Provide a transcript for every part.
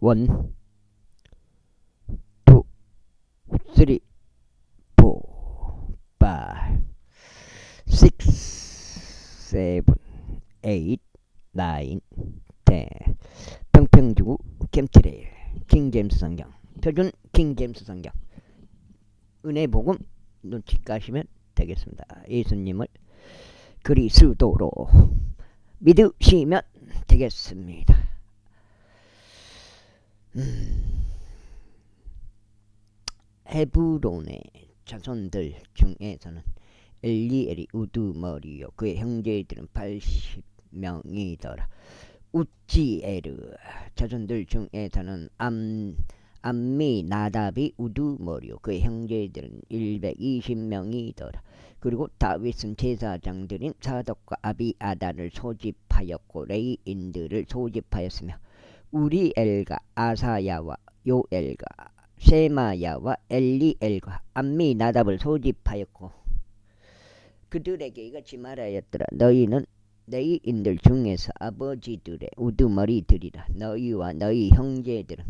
1, 2, 3, 4, 5, 6, 7, 8, 9, 10. 평평주구 캠트레일 킹제임스 성경 표준 킹제임스 성경 은혜복음 눈치 까시면 되겠습니다. 예수님을 그리스도로 믿으시면 되겠습니다. 헤브론의 자손들 중에서는 엘리엘이 우두머리요 그의 형제들은 80명이더라. 우찌에르 자손들 중에서는 암미 나답이 우두머리요 그의 형제들은 120명이더라. 그리고 다윗은 제사장들인 사독과 아비아단을 소집하였고 레위인들을 소집하였으며 우리엘과 아사야와 요엘과 세마야와 엘리엘과 암미 나답을 소집하였고 그들에게 이같이 말하였더라. 너희는 레위인들 중에서 아버지들의 우두머리들이라. 너희와 너희 형제들은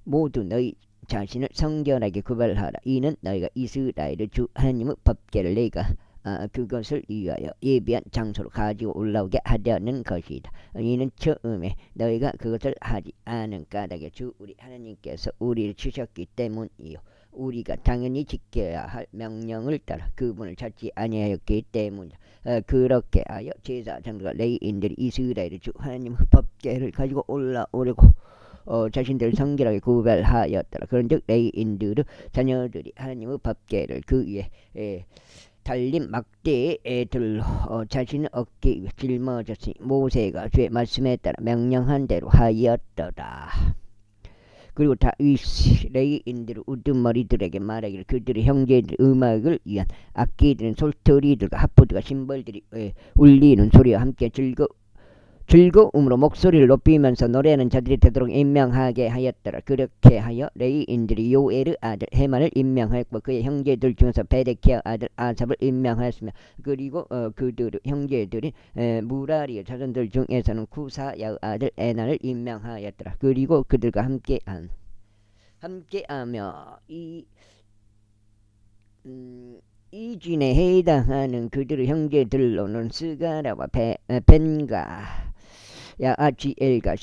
모두 너희 자신을 성결하게 구별하라. 이는 너희가 이스라엘의 주 하나님의 법궤를 내가 그것을 위하여 예비한 장소로 가지고 올라오게 하려는 것이다. 이는 처음에 너희가 그것을 하지 않은 까닭에 주 우리 하나님께서 우리를 주셨기 때문이요 우리가 당연히 지켜야 할 명령을 따라 그분을 찾지 아니하였기 때문이다. 그렇게 하여 제사장들과 레위인들이 이스라엘의 주 하나님의 법궤를 가지고 올라오려고 자신들을 성결하게 구별하였더라. 그런즉 레위인들의 자녀들이 하나님의 법궤를 그 위에 달린 막대에 들러 자신의 어깨 위에 짊어졌으니 모세가 주의 말씀에 따라 명령한 대로 하였더라. 그리고 다윗이 레위인들 우두머리들에게 말하기를 그들의 형제들 음악을 위한 악기들은 솔토리들과 하프들과 심벌들이 울리는 소리와 함께 즐거움으로 목소리를 높이면서 노래하는 자들이 되도록 임명하게 하였더라. 그렇게 하여 레위인들이 요엘의 아들 헤만을 임명하였고 그의 형제들 중에서 베레키야 아들 아삽을 임명하였으며 그리고 그들의 형제들인 무라리의 자손들 중에서는 구사야의 아들 에나를 임명하였더라. 그리고 그들과 함께하며 이진에 해당하는 그들의 형제들로는 스가라와 벤가 야아지엘과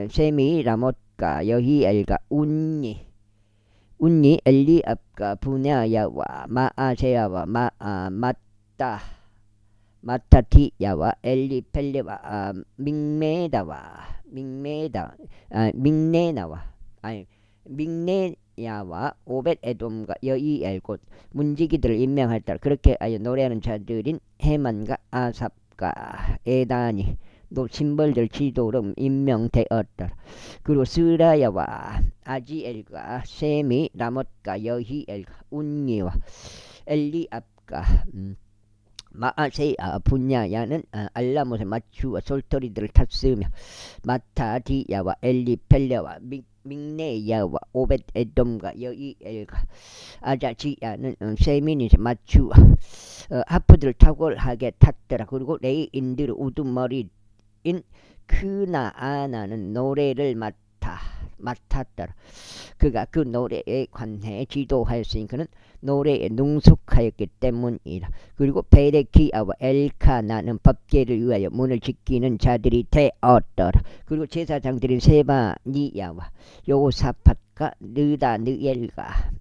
세미라못과 여히엘과 운니 엘리압과 부냐야와 마아세야와 마타티야와 엘리펠레와 믹네야와 오벳에돔과 여이엘 곧 문지기들을 임명할 따라 그렇게 하여 노래하는 자들인 헤만과 아삽과 에단이 또 심벌들 지도로 임명되었더라. 그리고 스라야와 아지엘과 세미 라못과 여히엘과 운니와 엘리압과 마아세야 분야야는 알라못의 마추와 솔토리들을 탔으며 마타디야와 엘리펠레와 믹네야와 오벳에돔과 여이엘과 아자지야는 세민이 마추와 하프들을 탁월하게 탔더라. 그리고 레위인들의 우두머리인 크나아나는 노래를 맡았더라. 그가 그 노래에 관해 지도하였으니 그는 노래에 능숙하였기 때문이라. 그리고 베레키야와 엘카나는 법궤를 위하여 문을 지키는 자들이 되었더라. 그리고 제사장들인 세바니야와 요사팟과 느다느엘과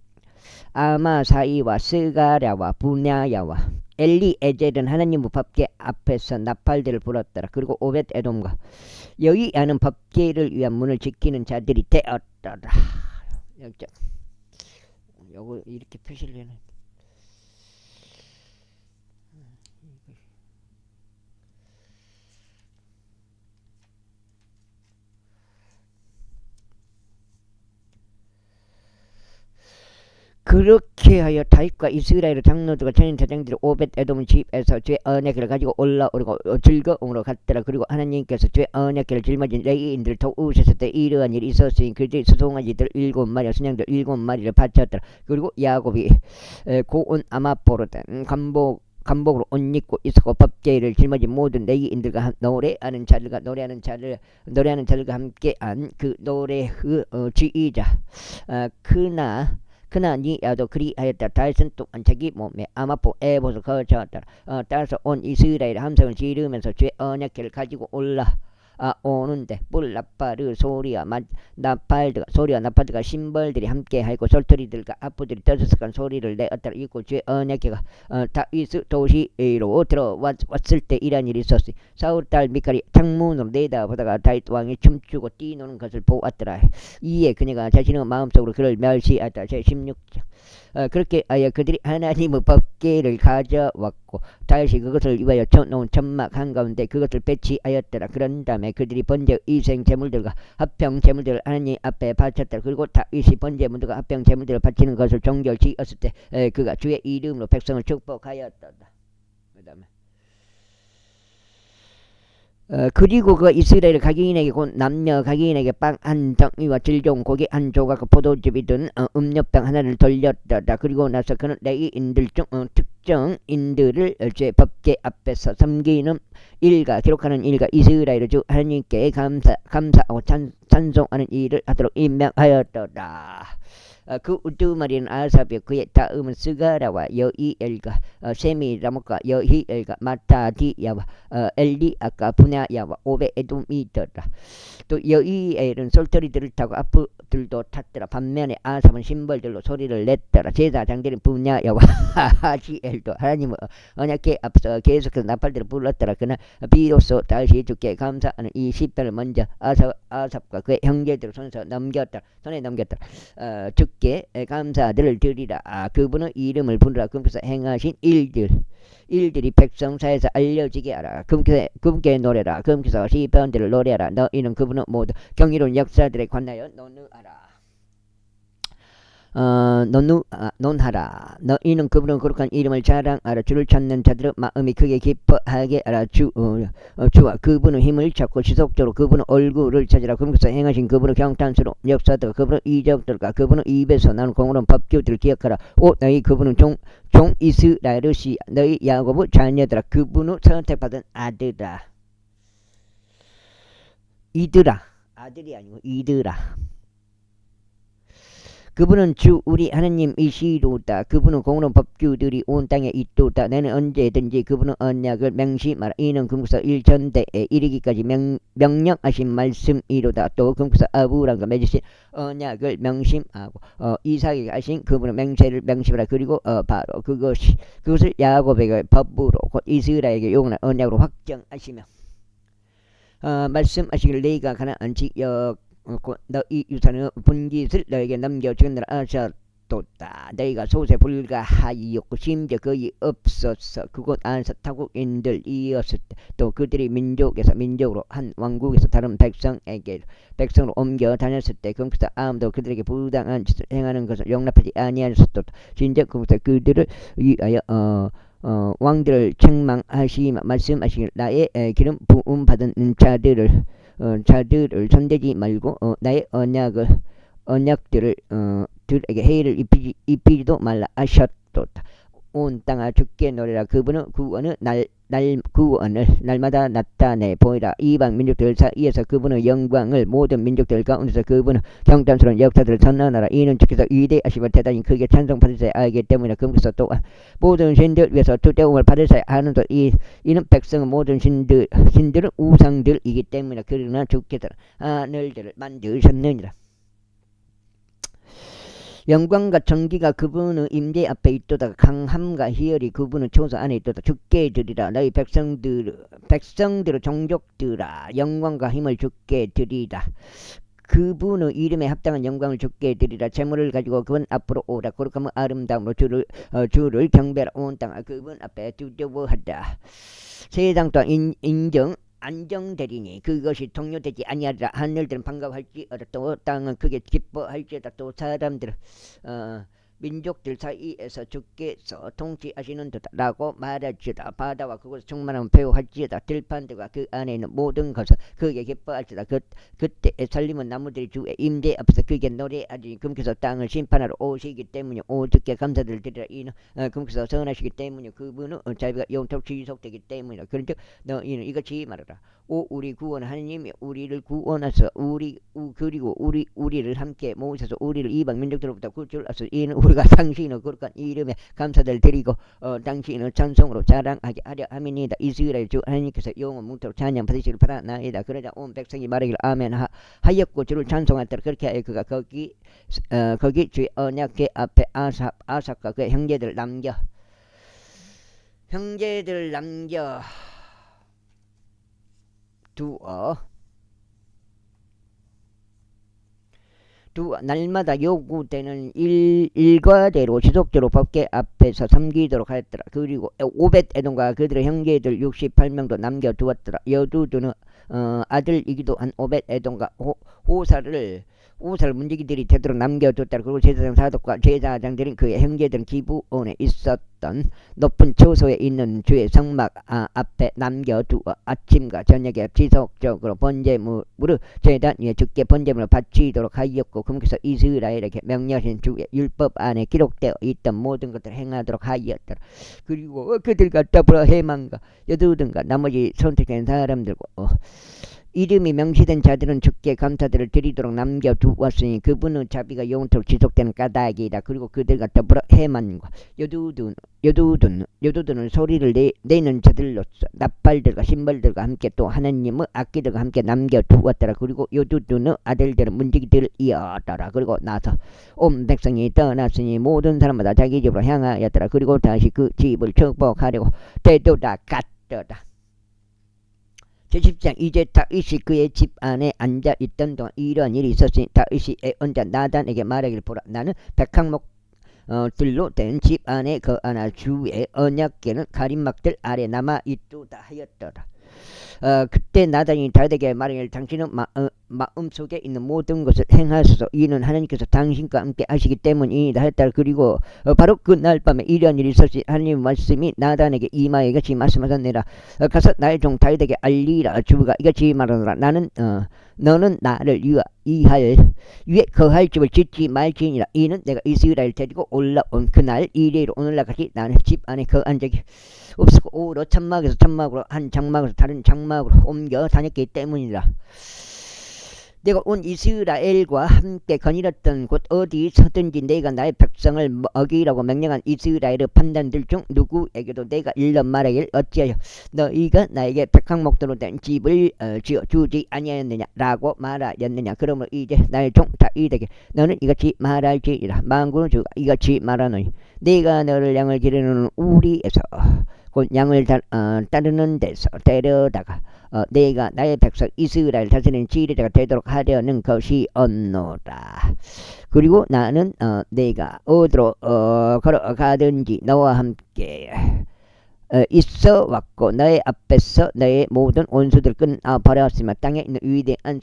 아마사이와 스가랴와 부냐야와 엘리에젤은 하나님의 법궤 앞에서 나팔들을 불었더라. 그리고 오벳에돔과 여이야는 법궤를 위한 문을 지키는 자들이 되었더라. 요거 이렇게 표시를 해놔. 그렇게 하여 다윗과 이스라엘의 장로들과 전인대장들이 오벳에돔 집에서 주의 언약궤를 가지고 올라오고 즐거움으로 갔더라. 그리고 하나님께서 주의 언약궤를 짊어진 레위인들을 도우셨을 때 이러한 일이 있었으니 그들이 수송아지들 7마리와 순양들 7마리를 바쳤더라. 그리고 야곱이 고운 아마포로 된 간복으로 옷 입고 있었고 법계를 짊어진 모든 내기인들과 노래하는 자들과 함께한 그 노래의 지휘자 그나니 야도 그리하였다. 다윗은 또한 자기 몸에 아마포 에봇을 거쳤다. 따라서 온 이스라엘 함성을 지르면서 죄 언약궤를 가지고 오는데 뿔나파르 소리와 나팔드가 심벌들이 함께하고 솔토리들과 아프들이 떠들썩한 소리를 내었더라. 이고 죄 언약궤가 다윗 도시로 들어왔을 때 이런 일이 있었으니 사울 딸 미칼이 창문으로 내다보다가 다윗 왕이 춤추고 뛰노는 것을 보았더라. 이에 그녀가 자신의 마음속으로 그를 멸시하였다. 제 16장. 그렇게 하여 그들이 하나님의 법궤를 가져왔고 다윗이 그것을 위하여 쳐놓은 천막 한가운데 그것을 배치하였더라. 그런 다음에 그들이 번제 이생 제물들과 합병 제물들을 하나님 앞에 바쳤더라. 그리고 다윗이 번제 제물들과 합병 제물들을 바치는 것을 정결지었을 때 그가 주의 이름으로 백성을 축복하였다. 그 다음에 그리고 그 이스라엘 각인에게 곧 남녀 각인에게 빵 한 덩이와 질종 고기 한 조각과 포도즙이 든 음료병 하나를 돌렸다. 그리고 나서 그는 레위인들 중 특정인들을 제 법궤 앞에서 섬기는 일과 기록하는 일과 이스라엘 주 하나님께 감사하고 찬송하는 일을 하도록 임명하였더라. 그 우두머리는 아삽이 그의 다음은 스가라와 여이엘과 세미라목과 여히엘과 마타디야와 엘리아가 분야야와 오베에돔이더라. 또 여이엘은 솔터리들을 타고 아프들도 탔더라. 반면에 아삽은 심벌들로 소리를 냈더라. 제사장들은 분야야와 하지엘도 하나님의 언약궤 앞서 계속해서 나팔들을 불렀더라. 그러나 비로소 다시 주께 감사하는 이 시편을 먼저 아삽과 그의 형제들을 손에 넘겼더라. 주께 감사들을 드리라. 그분의 이름을 부르라. 그분께서 행하신 일들이 백성 사이에서 알려지게 하라. 그분께 노래라. 그분께서 시편들을 노래하라. 너희는 그분의 모두 경이로운 역사들에 관하여 논하라. 너희는 그분의 거룩한 이름을 자랑하라. 주를 찾는 자들의 마음이 크게 기뻐하게 하라. 주와 그분의 힘을 찾고 지속적으로 그분의 얼굴을 찾으라. 그분께서 행하신 그분의 경탄스러운 역사들과 그분의 이적들과 그분의 입에서 나는 공허한 법규들을 기억하라. 너희 그분은 종 이스라엘의 너희 야곱의 자녀들아. 그분의 선택받은 아들아. 아들이 아니고 이들아. 그분은 주 우리 하나님이시로다. 그분은 공로한 법규들이 온 땅에 있도다. 나는 언제든지 그분의 언약을 맹심하라. 이는 그분께서 일천대에 이르기까지 명령하신 말씀이로다. 또 그분께서 아브라함과 맺으신 언약을 명심하고 이삭에게 하신 그분의 맹세를 명심하라. 그리고 바로 그것을 야곱에게 법으로 곧 이스라엘에게 용한 언약으로 확정하시며 말씀하시기를 너희가 가나안 지역 너희 유산의 분깃을 너에게 넘겨주느라 하셨도다. 너희가 소세 불가하였고 심지어 거의 없었어. 그곳 안에서 타국인들이었을 때 또 그들이 민족으로 한 왕국에서 다른 백성으로 옮겨 다녔을 때 그분께서 아무도 그들에게 부당한 짓을 행하는 것을 용납하지 아니하셨도다. 진짜 그분께서 그들을 위하여 왕들을 책망하시며 말씀하시길 나의 기름 부음 받은 자들을 손대지 말고 나의 언약들을 들에게 해를 입히지도 말라 하셨도다. 온 땅아 주께 노래라. 그분의 구원을 구원을 날마다 나타내 보이라. 이방 민족들 사이에서 그분의 영광을 모든 민족들 가운데서 그분의 경탄스러운 역사들을 선언하라. 이는 주께서 위대하시고 대단히 크게 찬송받으셔야 하기 때문에 그분께서 또한 모든 신들 위해서 두려움을 받으셔야 하는도 이는 백성의 모든 신들은 우상들이기 때문에 그러나 주께서 하늘들을 만드셨느니라. 영광과 정기가 그분의 임재 앞에 있도다. 강함과 희열이 그분의 초소 안에 있도다. 주께 드리라. 너희 백성들의 종족들아. 영광과 힘을 주께 드리라. 그분의 이름에 합당한 영광을 주께 드리라. 재물을 가지고 그분 앞으로 오라. 거룩함의 아름다움으로 주를 경배하라. 온 땅아 그분 앞에 두려워하라. 세상 또한 안정되리니 그것이 동요되지 아니하리라. 하늘들은 반가워할지어다. 또 땅은 크게 기뻐할지어다. 또 사람들은 민족들 사이에서 주께서 통치하시는 듯라고 말할지다. 바다와 그곳에 충만한 배우할지다. 들판들과 그 안에 있는 모든 것을 그에게 기뻐할지다. 그때 살림은 나무들이 주의 임재 앞에서 그에게 노래하지. 금께서 땅을 심판하러 오시기 때문에 오 주께 감사를 드리라. 이는 금께서 선하시기 때문에 그분은 자비가 영토록 지속되기 때문이다. 그런즉 너희는 이같이 말하라. 오 우리 구원 하나님이 우리를 구원하셔 그리고 우리를 함께 모으셔서 우리를 이방 민족들로부터 구출하셔. 이는 우리가 당신의 거룩한 이름에 감사를 드리고 당신의 찬송으로 자랑하게 하려 함이니이다. 이스라엘 주 하나님께서 영원 뭉토록 찬양 받으시길 바라나이다. 그러자 온 백성이 말하기를 아멘 하였고 주를 찬송하더라. 그렇게 하여 그가 거기 주의 언약궤 앞에 아삭과 그의 형제들을 남겨 두어 날마다 요구되는 일과대로 지속적으로 법궤 앞에서 섬기도록 하였더라. 그리고 오벳 에돔과 그들의 형제들 68명도 남겨두었더라. 여두두는 아들이기도 한 오벳 에돔과 호사를 문지기들이 되도록 남겨뒀더라. 그리고 제사장 사독과 제사장들은 그의 형제들은 기브온에 있었던 높은 초소에 있는 주의 성막 앞에 남겨두어 아침과 저녁에 지속적으로 번제물을 제단 위에 주께 번제물을 바치도록 하였고 금께서 이스라엘에게 명령하신 주의 율법 안에 기록되어 있던 모든 것들을 행하도록 하였더라. 그리고 그들과 더불어 해만과 여두둔과 나머지 선택된 사람들과 이름이 명시된 자들은 주께 감사들을 드리도록 남겨두었으니 그분은 자비가 영원토록 지속되는 까닭이다. 그리고 그들과 더불어 해만과 여두둔은 소리를 내는 자들로서 나팔들과 신발들과 함께 또 하나님의 악기들과 함께 남겨두었더라. 그리고 여두둔의 아들들은 문지기들을 이었더라. 그리고 나서 온 백성이 떠났으니 모든 사람마다 자기 집으로 향하였더라. 그리고 다시 그 집을 축복하려고 되돌아갔더라. 제10장 이제 다윗이 그의 집 안에 앉아 있던 동안 이러한 일이 있었으니 다윗이 언자 나단에게 말하기를 보라. 나는 백항목 들로 된 집 안에 거하나 주의 언약궤는 가림막들 아래 남아 있도다 하였더라. 그때 나단이 다윗에게 말하기를 당신은 마음속에 있는 모든 것을 행하소서. 이는 하나님께서 당신과 함께 하시기 때문이다 했다. 그리고 바로 그날 밤에 이러한 일이 있었으니 하나님의 말씀이 나단에게 임하여 이같이 말씀하셨느니라. 가서 나의 종 다윗에게 알리라. 주가 이같이 말하노라. 너는 나를 위에 거할 집을 짓지 말지니라. 이는 내가 이스라엘 데리고 올라온 그날 이래로 오늘날 같이 나는 집 안에 거한 적이 없었고 오히려 장막에서 장막으로 한 장막에서 다른 장막으로 옮겨 다녔기 때문이라. 내가 온 이스라엘과 함께 거닐었던 곳 어디서든지 내가 나의 백성을 먹이라고 명령한 이스라엘의 판단들 중 누구에게도 내가 일러 말하기를 어찌하여 너희가 나에게 백항목도로 된 집을 지어주지 아니하였느냐 라고 말하였느냐. 그러므로 이제 나의 종 다윗에게 너는 이같이 말할지니라. 만군의 주가 이같이 말하노니 내가 너를 양을 기르는 우리에서 곧 양을 따르는 데서 데려다가 내가 나의 백성 이스라엘 다스리는 지휘자가 되도록 하려는 것이었노라. 그리고 나는 내가 어디로 걸어가든지 너와 함께 있어 왔고 너의 앞에서 너의 모든 원수들을 끊어버렸으며 땅에 있는 위대한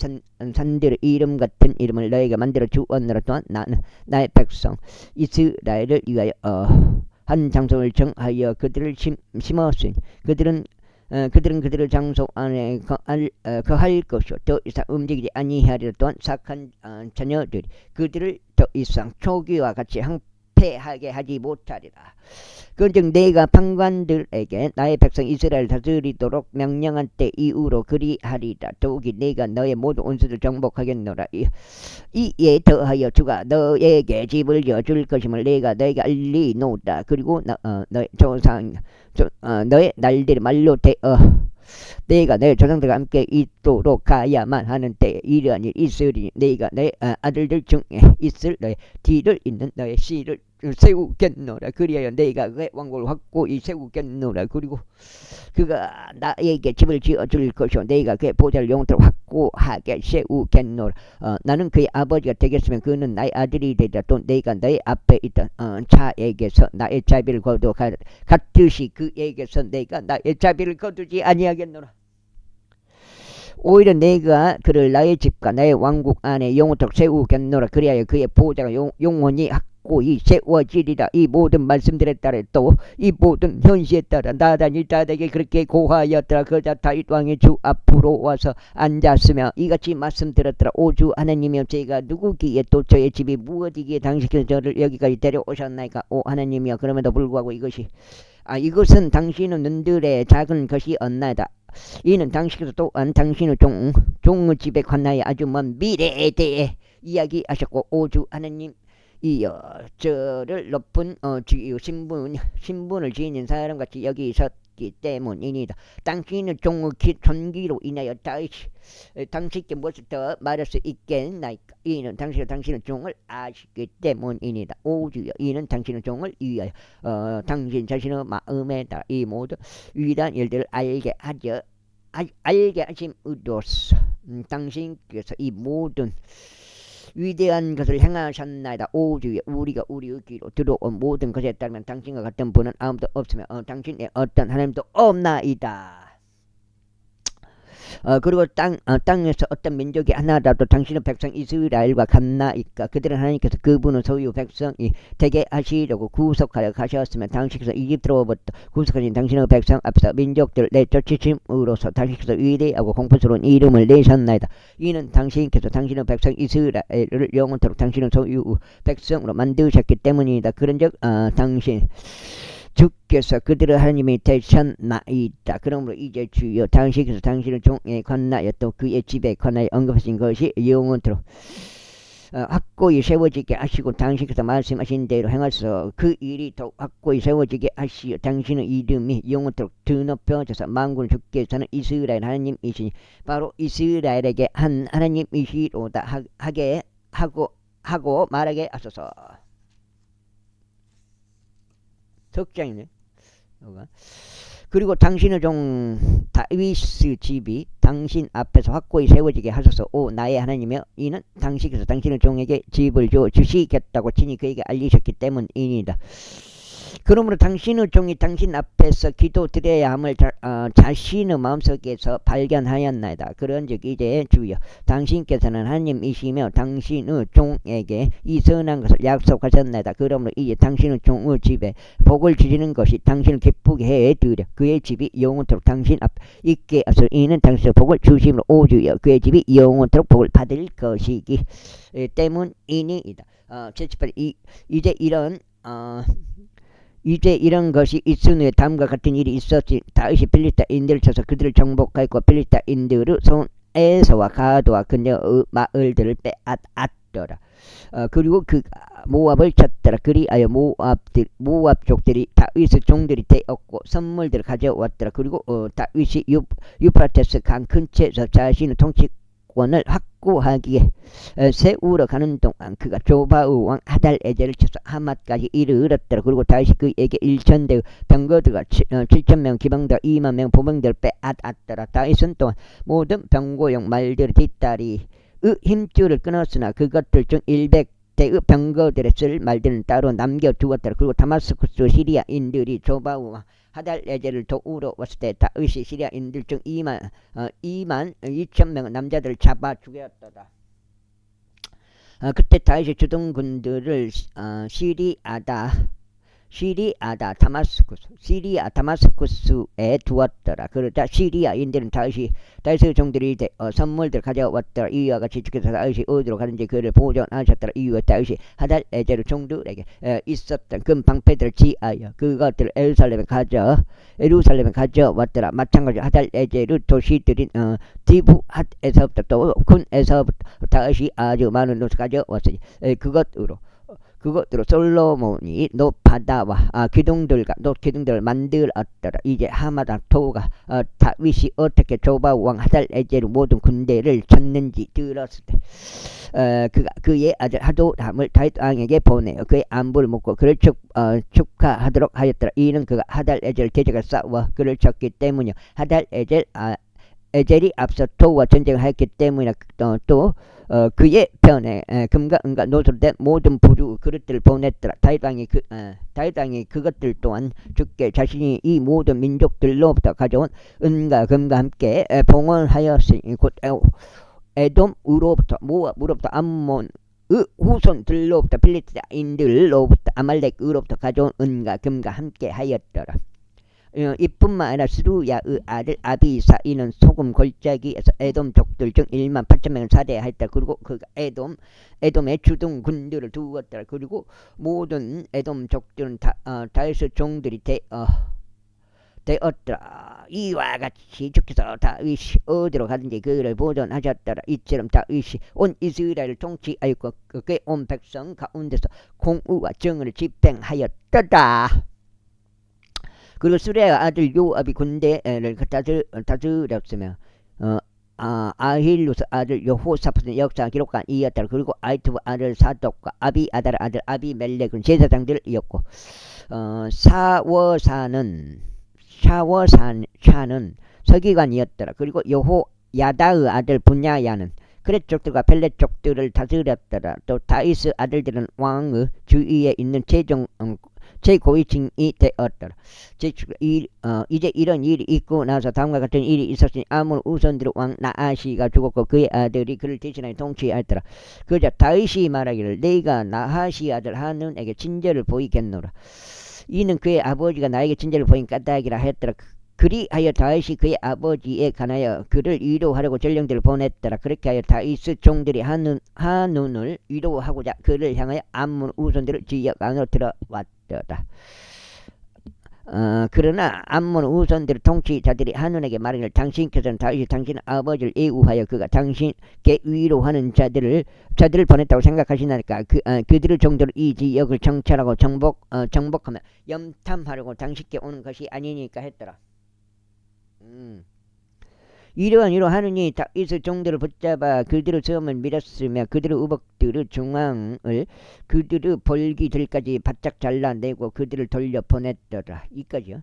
산들의 이름 같은 이름을 너에게 만들어 주었노라. 또한 나는 나의 백성 이스라엘을 위하여 한 장소를 정하여 그들을 심었으니 그들은 그들을 장소 안에 거할 것이요 더 이상 움직이지 아니하리라. 또한 착한 자녀들이 그들을 더 이상 초기와 같이 항폐하게 하지 못하리라. 그런즉 내가 판관들에게 나의 백성 이스라엘 다스리도록 명령한 때 이후로 그리하리라. 더욱이 내가 너의 모든 원수를 정복하겠노라. 이에 더하여 주가 너에게 집을 지어줄 것임을 내가 너에게 알리노라. 그리고 너의 조상 너의 날들이 말로 되어 내가 너의 조상들과 함께 있도록 가야만 하는 때에 이러한 일이 있으리니 내가 너의 아들들 중에 있을 너의 뒤를 잇는 너의 씨를 세우겠노라. 그리하여 내가 그의 왕국을 확고히 세우겠노라. 그리고 그가 나에게 집을 지어줄 것이요 내가 그의 보좌를 영원토록 확고하게 세우겠노라. 나는 그의 아버지가 되겠으면 그는 나의 아들이 되리라. 또 내가 너의 앞에 있던 자에게서 나의 자비를 거두어 같듯이 그에게서 내가 나의 자비를 거두지 아니하겠노라. 오히려 내가 그를 나의 집과 나의 왕국 안에 영원토록 세우겠노라. 그리하여 그의 보좌가 영원히 확고히 세워지리라. 이 모든 말씀들에 따라 또 이 모든 현시에 따라 나단이 다에게 그렇게 고하였더라. 그러자 다윗 왕이 주 앞으로 와서 앉았으며 이같이 말씀드렸더라. 오주 하나님이여, 제가 누구기에 또 저의 집이 무엇이기에 당신께서 저를 여기까지 데려오셨나이까. 오 하나님이여, 그럼에도 불구하고 이것은 당신의 눈들의 작은 것이었나이다. 이는 당신께서 또한 당신의 종의 집에 관하여 아주 먼 미래에 대해 이야기하셨고, 오주 하나님 이여 저를 높은 신분을 지닌 사람같이 여기셨기 때문이니다. 당신의 종의 존귀로 인하여 당신께 무엇을 더 말할 수 있겠나이까. 이는 당신은 당신의 종을 아시기 때문이니다. 오주여, 이는 당신의 종을 위하여 당신 자신의 마음에 따라 이 모든 위대한 일들을 알게 하심으로써 당신께서 이 모든 위대한 것을 행하셨나이다. 오주여, 우리가 우리의 귀로 들어온 모든 것에 따르면 당신과 같은 분은 아무도 없으며 당신의 어떤 하나님도 없나이다. 그리고 땅에서 어떤 민족이 하나라도 당신의 백성 이스라엘과 같나이까. 그들은 하나님께서 그분의 소유 백성이 되게 하시려고 구속하여 가셨으며 당신께서 이집트로부터 구속하신 당신의 백성 앞에서 민족들을 내쫓으심으로써 당신께서 위대하고 공포스러운 이름을 내셨나이다. 이는 당신께서 당신의 백성 이스라엘을 영원토록 당신의 소유 백성으로 만드셨기 때문이다. 그런즉 당신 주께서 그들의 하나님이 되셨나이다. 그러므로 이제 주여, 당신께서 당신의 종에 관하여 또 그의 집에 관하여 언급하신 것이 영원토록 확고히 세워지게 하시고 당신께서 말씀하신 대로 행하셔서 그 일이 더 확고히 세워지게 하시어 당신의 이름이 영원토록 드높여져서 만군 주께서는 이스라엘 하나님이시니 바로 이스라엘에게 한 하나님이시로다 하게 하고 말하게 하소서. 석장이네. 그리고 당신의 종 다윗의 집이 당신 앞에서 확고히 세워지게 하소서. 오 나의 하나님이여, 이는 당신께서 당신의 종에게 집을 주시겠다고 친히 그에게 알리셨기 때문이니다. 그러므로 당신의 종이 당신 앞에서 기도드려야 함을 자신의 마음속에서 발견하였나이다. 그런즉 이제 주여, 당신께서는 하나님이시며 당신의 종에게 이 선한 것을 약속하셨나이다. 그러므로 이제 당신의 종의 집에 복을 주시는 것이 당신을 기쁘게 해드려 그의 집이 영원토록 당신 앞에 있게 하소서. 이는 당신의 복을 주심으로 오주여, 그의 집이 영원토록 복을 받을 것이기 때문이니이다. 78. 이제 이런 것이 있은 후에 다음과 같은 일이 있었지. 다윗이 필리스타인들을 쳐서 그들을 정복하였고 필리스타인들의 손에서와 가도와 그녀의 마을들을 빼앗았더라. 그리고 그 모압을 쳤더라. 그리하여 모압족들이 다윗의 종들이 되었고 선물들을 가져왔더라. 그리고 다윗이 유프라테스 강 근처에서 자신의 통치권을 확고하기에 세우러 가는 동안 그가 조바의 왕 하달에젤을 쳐서 하맛까지 이르렀더라. 그리고 다시 그에게 1,000대의 병거들과 7,000명 기병들 20,000명 보병들을 빼앗았더라. 다윗은 또한 모든 병고용 말들의 뒷다리의 힘줄을 끊었으나 그것들 중 100대의 병거들의 쓸 말들은 따로 남겨두었더라. 그리고 다마스쿠스 시리아인들이 조바의 왕 하달에젤을 도우러 왔을 때 다윗이 시리아인들 중 2만 2,000명의 남자들을 잡아 죽였더라. 그때 다윗이 주둔군들을 시리아 다마스쿠스에 두었더라. 그러자 시리아인들은 다윗의 종들이 선물들 가져왔더라. 이와 같이 주께서 다윗이 어디로 가는지 그를 보존하셨더라. 이후에 다윗이 하달에젤의 종들에게 있었던 금 방패들을 지하여 그것들을 예루살렘에 가져왔더라. 마찬가지로 하달에젤의 도시들인 디브핫에서부터 또 군에서부터 다윗이 아주 많은 것을 가져왔으니 그것으로 솔로몬이 노바다와 기둥들을 만들었더라. 이제 하마다토가 다윗이 어떻게 조바 왕 하달에젤의 모든 군대를 쳤는지 들었을 때 그가 그의 아들 하도람을 다윗 왕에게 보내어 그의 안부를 묻고 그를 축하하도록 하였더라. 이는 그가 하달에젤을 대적해 싸워 그를 쳤기 때문이요. 에젤이 앞서 토와 전쟁을 하였기 때문이나 또 그의 편에 금과 은과 노소로 된 모든 부류 그릇들을 보냈더라. 다윗 왕이 그것들 또한 주께 자신이 이 모든 민족들로부터 가져온 은과 금과 함께 봉헌하였으니 곧 에돔으로부터 모압으로부터 암몬 후손들로부터 필리스타인들로부터 아말렉으로부터 가져온 은과 금과 함께 하였더라. 이뿐만 아니라 스루야의 아들 아비사 이는 소금 골짜기에서 에돔 족들 중 1만 8천 명을 사대하였다. 그리고 그가 에돔의 주둔 군들을 두었더라. 그리고 모든 에돔 족들은 다윗의 종들이 되었더라. 이와 같이 주께서 다윗이 어디로 가든지 그를 보존하셨더라. 이처럼 다윗이 온 이스라엘을 통치하였고 그의 온 백성 가운데서 공의와 정의를 집행하였더라. 그리고 수레아 아들 요압이 군대를 다스렸으며 아힐루스 아들 여호사밧의 역사 기록한 이었더라. 그리고 아이투브 아들 사독과 아비 아달 아들 아비멜렉은 제사장들이었고 샤워사는 서기관이었더라. 그리고 여호야다의 아들 분야야는 그렛 족들과 펠렛 족들을 다스렸더라. 또 다윗의 아들들은 왕의 주위에 있는 최고위층이 되었더라. 이제 이런 일이 있고 나서 다음과 같은 일이 있었으니 아몬 우선들의 왕 나하시가 죽었고 그의 아들이 그를 대신하여 통치하였더라. 그러자 다윗이 말하기를 내가 나하시 아들 하눈에게 친절을 보이겠노라. 이는 그의 아버지가 나에게 친절을 보인 까닭이라 하였더라. 그리하여 다윗이 그의 아버지에 관하여 그를 위로하려고 전령들을 보냈더라. 그렇게 하여 다윗의 종들이 하눈을 위로하고자 그를 향하여 암몬 우선들을 지역 안으로 들어왔더라. 그러나 암몬 우선들의 통치자들이 하눈에게 말하기를 당신께서는 다윗이 당신 아버지를 애우하여 그가 당신께 위로하는 자들을 보냈다고 생각하시나니까 그들의 종들을 이 지역을 정찰하고 정복하며 염탐하려고 당신께 오는 것이 아니니까 했더라. 이러한 이로 하느니 다윗의 종들을 붙잡아 그들의 섬을 밀었으며 그들의 우복들의 중앙을 그들의 볼기들까지 바짝 잘라내고 그들을 돌려보냈더라. 이까지요.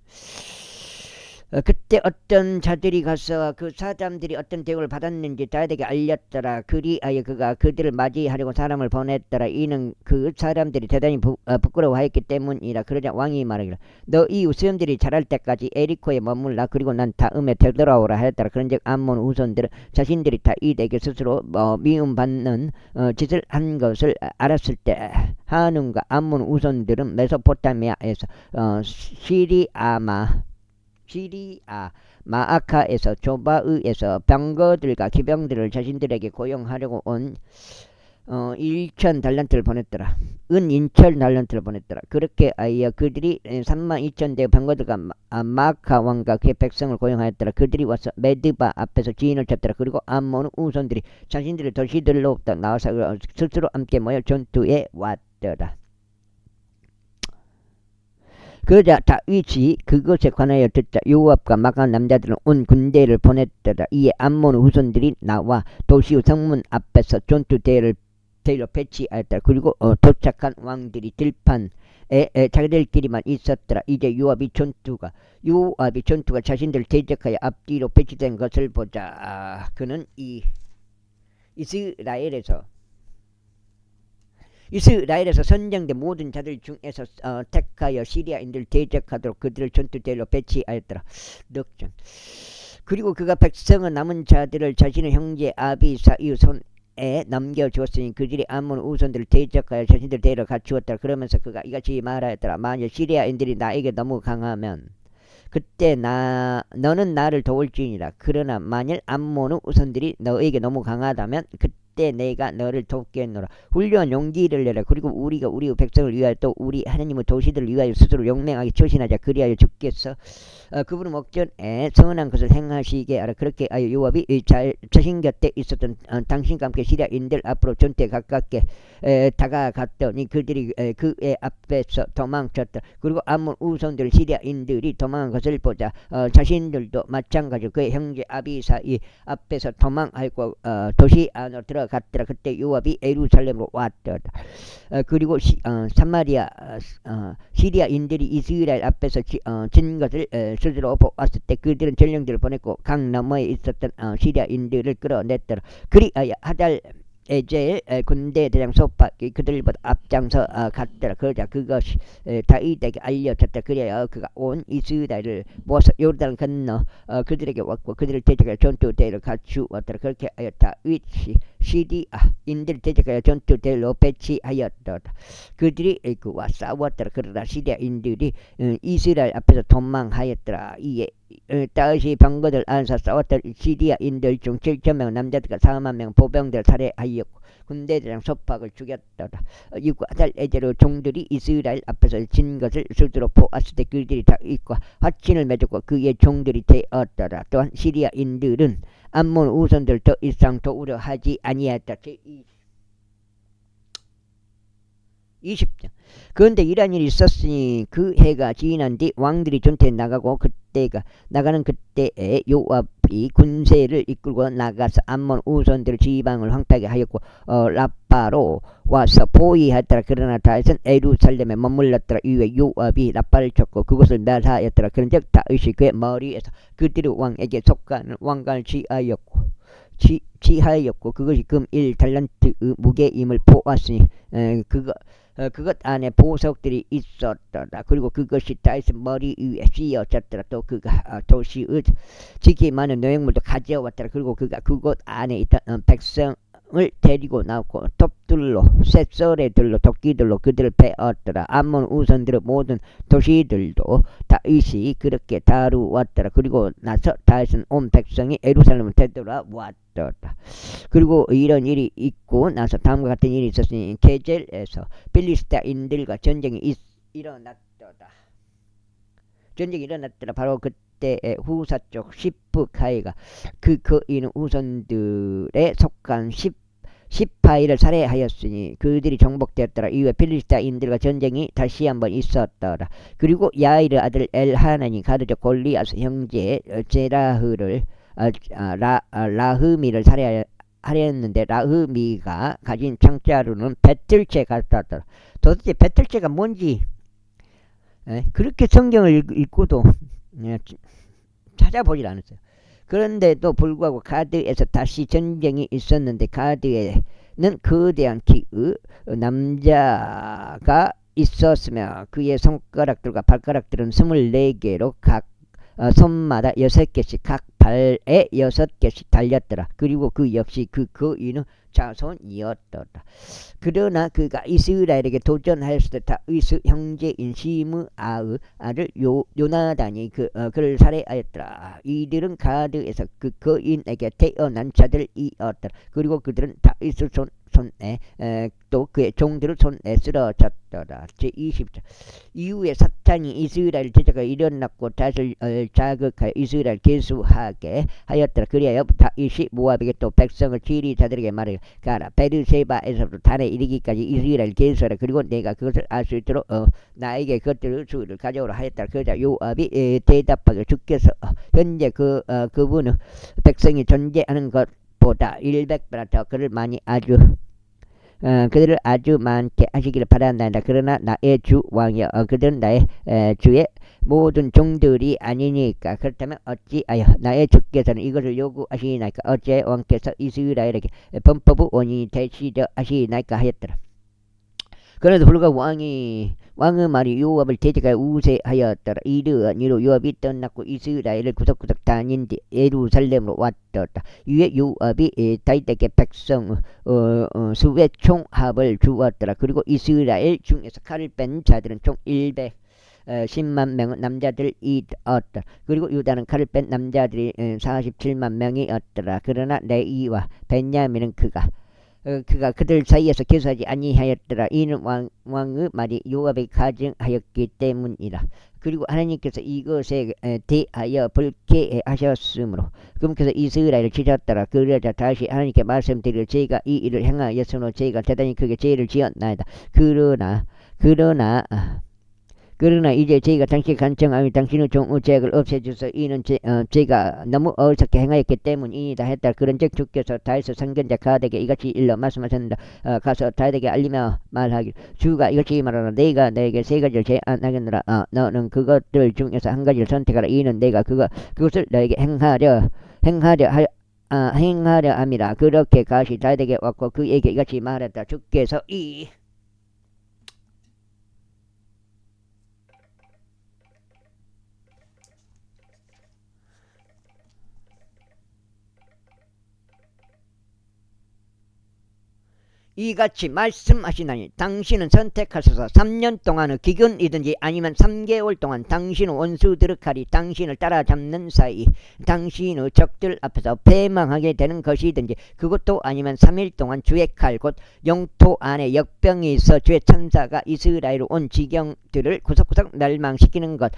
그때 어떤 자들이 가서 그 사람들이 어떤 대우를 받았는지 다윗에게 알렸더라. 그리하여 그가 그들을 맞이하려고 사람을 보냈더라. 이는 그 사람들이 대단히 부끄러워하였기 때문이라. 그러자 왕이 말하기를 너희 우스염들이 자랄 때까지 에리코에 머물라. 그리고 난 다음에 되돌아오라 하였더라. 그런즉 암몬 후손들은 자신들이 다윗에게 스스로 미움받는 짓을 한 것을 알았을 때 하눈과 암몬 후손들은 메소포타미아에서 마아카에서 조바의에서 병거들과 기병들을 자신들에게 고용하려고 온 1천 달란트를 보냈더라. 은 1천 달란트를 보냈더라. 그렇게 하여 그들이 32,000대 병거들과 마아카 왕과 그의 백성을 고용하였더라. 그들이 와서 메드바 앞에서 지인을 쳤더라. 그리고 암몬 우손들이 자신들의 도시들로부터 나와서 스스로 함께 모여 전투에 왔더라. 그러자 다윗이 그것에 관하여 듣자 요압과 마가 남자들은 온 군대를 보냈더라. 이에 암몬 후손들이 나와 도시의 성문 앞에서 전투대를 배치하였더라. 그리고 도착한 왕들이 들판에 자기들끼리만 있었더라. 이제 요압이 전투가 자신들을 대적하여 앞뒤로 배치된 것을 보자. 그는 이스라엘에서 선정된 모든 자들 중에서 택하여 시리아인들 대적하도록 그들을 전투대로 배치하였더라. 넉전. 그리고 그가 백성의 남은 자들을 자신의 형제 아비사의 손에 넘겨주었으니 그들이 암몬 우선들을 대적하여 자신들 대로 갖추었더라. 그러면서 그가 이같이 말하였더라. 만일 시리아인들이 나에게 너무 강하면 그때 너는 나를 도울지니라. 그러나 만일 암몬의 우선들이 너에게 너무 강하다면 그때 내가 너를 돕겠노라. 훌륭한 용기를 내라. 그리고 우리가 우리의 백성을 위하여 또 우리 하나님의 도시들을 위하여 스스로 용맹하게 처신하자. 그리하여 주께서 그분의 목전에 선한 것을 행하시게 하라. 그렇게 하여 요압이 자신 곁에 있었던 당신과 함께 시리아인들 앞으로 전투에 가깝게 다가갔더니 그들이 그의 앞에서 도망쳤다. 그리고 암몬 우선들 시리아인들이 도망한 것을 보자 자신들도 마찬가지로 그의 형제 아비사이 앞에서 도망하고 도시 안으로 들어갔더라. 그때 요압이 예루살렘으로 왔더라. 그리고 시리아인들이 이스라엘 앞에서 진 것을 스스로 보았을 때 그들은 전령들을 보냈고 강 너머에 있었던 시리아인들을 끌어냈더라. 그리하여 하달에제의 군대 대장 소박이 그들보다 앞장서 갔더라. 그러자 그것이 다윗에게 알려졌다. 그래야 그가 온 이스라엘을 모아서 요르단 건너 그들에게 왔고 그들을 대적하여 전투대를 갖추었더라. 그렇게 하여 다윗이 시리아인들 대적하여 전투대로 배치하였더라. 그들이 그와 싸웠더라. 그러나 시리아인들이 이스라엘 앞에서 도망하였더라. 이에 다시 병거들 안서 싸웠던 시리아인들 중 7,000명 남자들과 40,000명 보병들 살해하였고 군대장 소박을 죽였더라. 이과 아달에제로 종들이 이스라엘 앞에서 진 것을 스스로 보았을 때 그들이 다윗과 화친을 맺었고 그의 종들이 되었더라. 또한 시리아인들은 암몬 우선들 더 이상 도우려하지 아니하였다. 제20장. 그런데 이러한 일이 있었으니 그 해가 지난 뒤 왕들이 전투에 나가고 나가는 그때에 요압이 군세를 이끌고 나가서 암몬 우선들 지방을 황폐하게 하였고 라빠로 와서 포위하였더라. 그러나 다윗은 예루살렘에 머물렀더라. 이후에 요압이 라빠를 쳤고 그곳을 멸하였더라. 그런즉 다윗이 그의 머리에서 그들의 왕에게 속하는 왕관을 취하였고 그것이 금 1달란트 무게임을 보았으니 그것 안에 보석들이 있었더라. 그리고 그것이 다윗 머리 위에 씌어졌더라. 또 그가 도시의 지기 많은 노획물도 가져왔더라. 그리고 그가 그곳 안에 있던 백성을 데리고 나오고 톱들로 쇳소리들로 도끼들로 그들을 베었더라. 암몬 우선들의 모든 도시들도 다윗이 그렇게 다루었더라. 그리고 나서 다윗은 온 백성이 예루살렘을 되돌아왔더라. 그리고 이런 일이 있고 나서 다음과 같은 일이 있었으니 게젤에서 필리스타인들과 전쟁이 일어났더라. 바로 그때에 후사쪽 시프카이가 그 거인은 우선들에 속한 시파이를 살해하였으니 그들이 정복되었더라. 이후에 필리스타인들과 전쟁이 다시 한번 있었더라. 그리고 야이르 아들 엘하나니 가드족 골리앗 형제 제라흐를 라흐미를 살해하였는데 라흐미가 가진 창자루는 배틀채 같았더라. 도대체 배틀채가 뭔지 그렇게 성경을 읽고도 찾아보질 않았어요. 그런데도 불구하고 가드에서 다시 전쟁이 있었는데 가드에는 거대한 키의 남자가 있었으며 그의 손가락들과 발가락들은 24개로 각 손마다 6개씩 각 발에 6개씩 달렸더라. 그리고 그 역시 그 거인은 자손이었더라. 그러나 그가 이스라엘에게 도전하였을 때 다윗의 형제인 시므아의 아들 요나단이 그를 살해하였더라. 이들은 가드에서 그 거인에게 태어난 자들이었더라. 그리고 그들은 다윗의 손에 또 그의 종들의 손에 쓰러졌더라. 제20절. 이후에 사탄이 이스라엘 제자가 일어났고 다윗을 자극하여 이스라엘 계수하게 하였더라. 그리하여 다윗이 모압에게 또 백성을 지리자들에게 말하여 가라. 베르세바에서부터 단에 이르기까지 이스라엘 계수하라. 그리고 내가 그것을 알 수 있도록 나에게 그것들의 수를 가져오라 하였더라. 그러자 요압이 대답하기를 주께서 현재 그분은 백성이 존재하는 것보다 100배나 더 그들을 아주 많게 하시기를 바란다. 그러나 나의 주 왕이여 그들은 나의 주의 모든 종들이 아니니까. 그렇다면 어찌하여 나의 주께서는 이것을 요구하시나이까. 어찌하여 왕께서 이스라엘에게 범법의 원인이 되시려 하시나이까 하였더라. 그래도 불구하고 왕의 말이 요압을 대적하여 우세하였더라. 이로 요압이 떠났고 이스라엘을 구석구석 다닌 뒤 예루살렘으로 왔더라. 이에 요압이 다윗에게 백성 수의 총합을 주었더라. 그리고 이스라엘 중에서 칼을 뺀 자들은 총 10만 명은 남자들이었더라. 그리고 유다는 칼을 뺀 남자들이 47만 명이었더라. 그러나 레위와 벤야민은 그가 그들 사이에서 계수하지 아니하였더라. 이는 왕의 말이 요압에 가증하였기 때문이라. 그리고 하나님께서 이것에 대하여 불쾌하셨으므로 그분께서 이스라엘을 치셨더라. 그러자 다시 하나님께 말씀드리기를 제가 이 일을 행하였으므로 제가 대단히 크게 죄를 지었나이다. 그러나 이제 제가 당신께 간청하여 당신의 종의 죄악을 없애주소. 이는 제가 너무 어리석게 행하였기 때문이다 했다. 그런즉 주께서 다윗의 상견자 가드에게 이같이 일러 말씀하셨는데 가서 다윗에게 알리며 말하기를 주가 이같이 말하노라. 내가 너에게 세 가지를 제안하겠노라. 너는 그것들 중에서 한 가지를 선택하라. 이는 내가 그것을 너에게 행하려 함이라. 그렇게 가시 다윗에게 왔고 그에게 이같이 말했다. 주께서 이같이 말씀하시나니 당신은 선택하셔서 3년 동안의 기근이든지 아니면 3개월 동안 당신의 원수들의 칼이 당신을 따라잡는 사이 당신의 적들 앞에서 패망하게 되는 것이든지 그것도 아니면 3일 동안 주의 칼 곧 영토 안에 역병이 있어 주의 천사가 이스라엘로 온 지경들을 구석구석 멸망시키는 것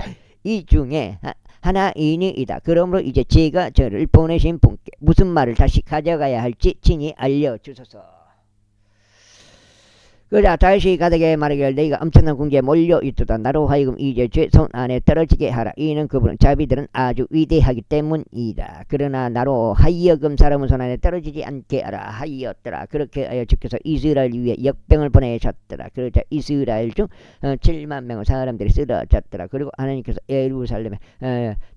이 중에 하나이니이다. 그러므로 이제 제가 저를 보내신 분께 무슨 말을 다시 가져가야 할지 친히 알려주소서. 그자 다시 가득에 말하기를 너희가 엄청난 궁지에 몰려있도다. 나로 하여금 이제 죄 손 안에 떨어지게 하라. 이는 그분은 자비들은 아주 위대하기 때문이다. 그러나 나로 하여금 사람은 손 안에 떨어지지 않게 하라 하였더라. 그렇게 하여 주께서 이스라엘 위에 역병을 보내셨더라. 그러자 이스라엘 중 7만 명의 사람들이 쓰러졌더라. 그리고 하나님께서 예루살렘에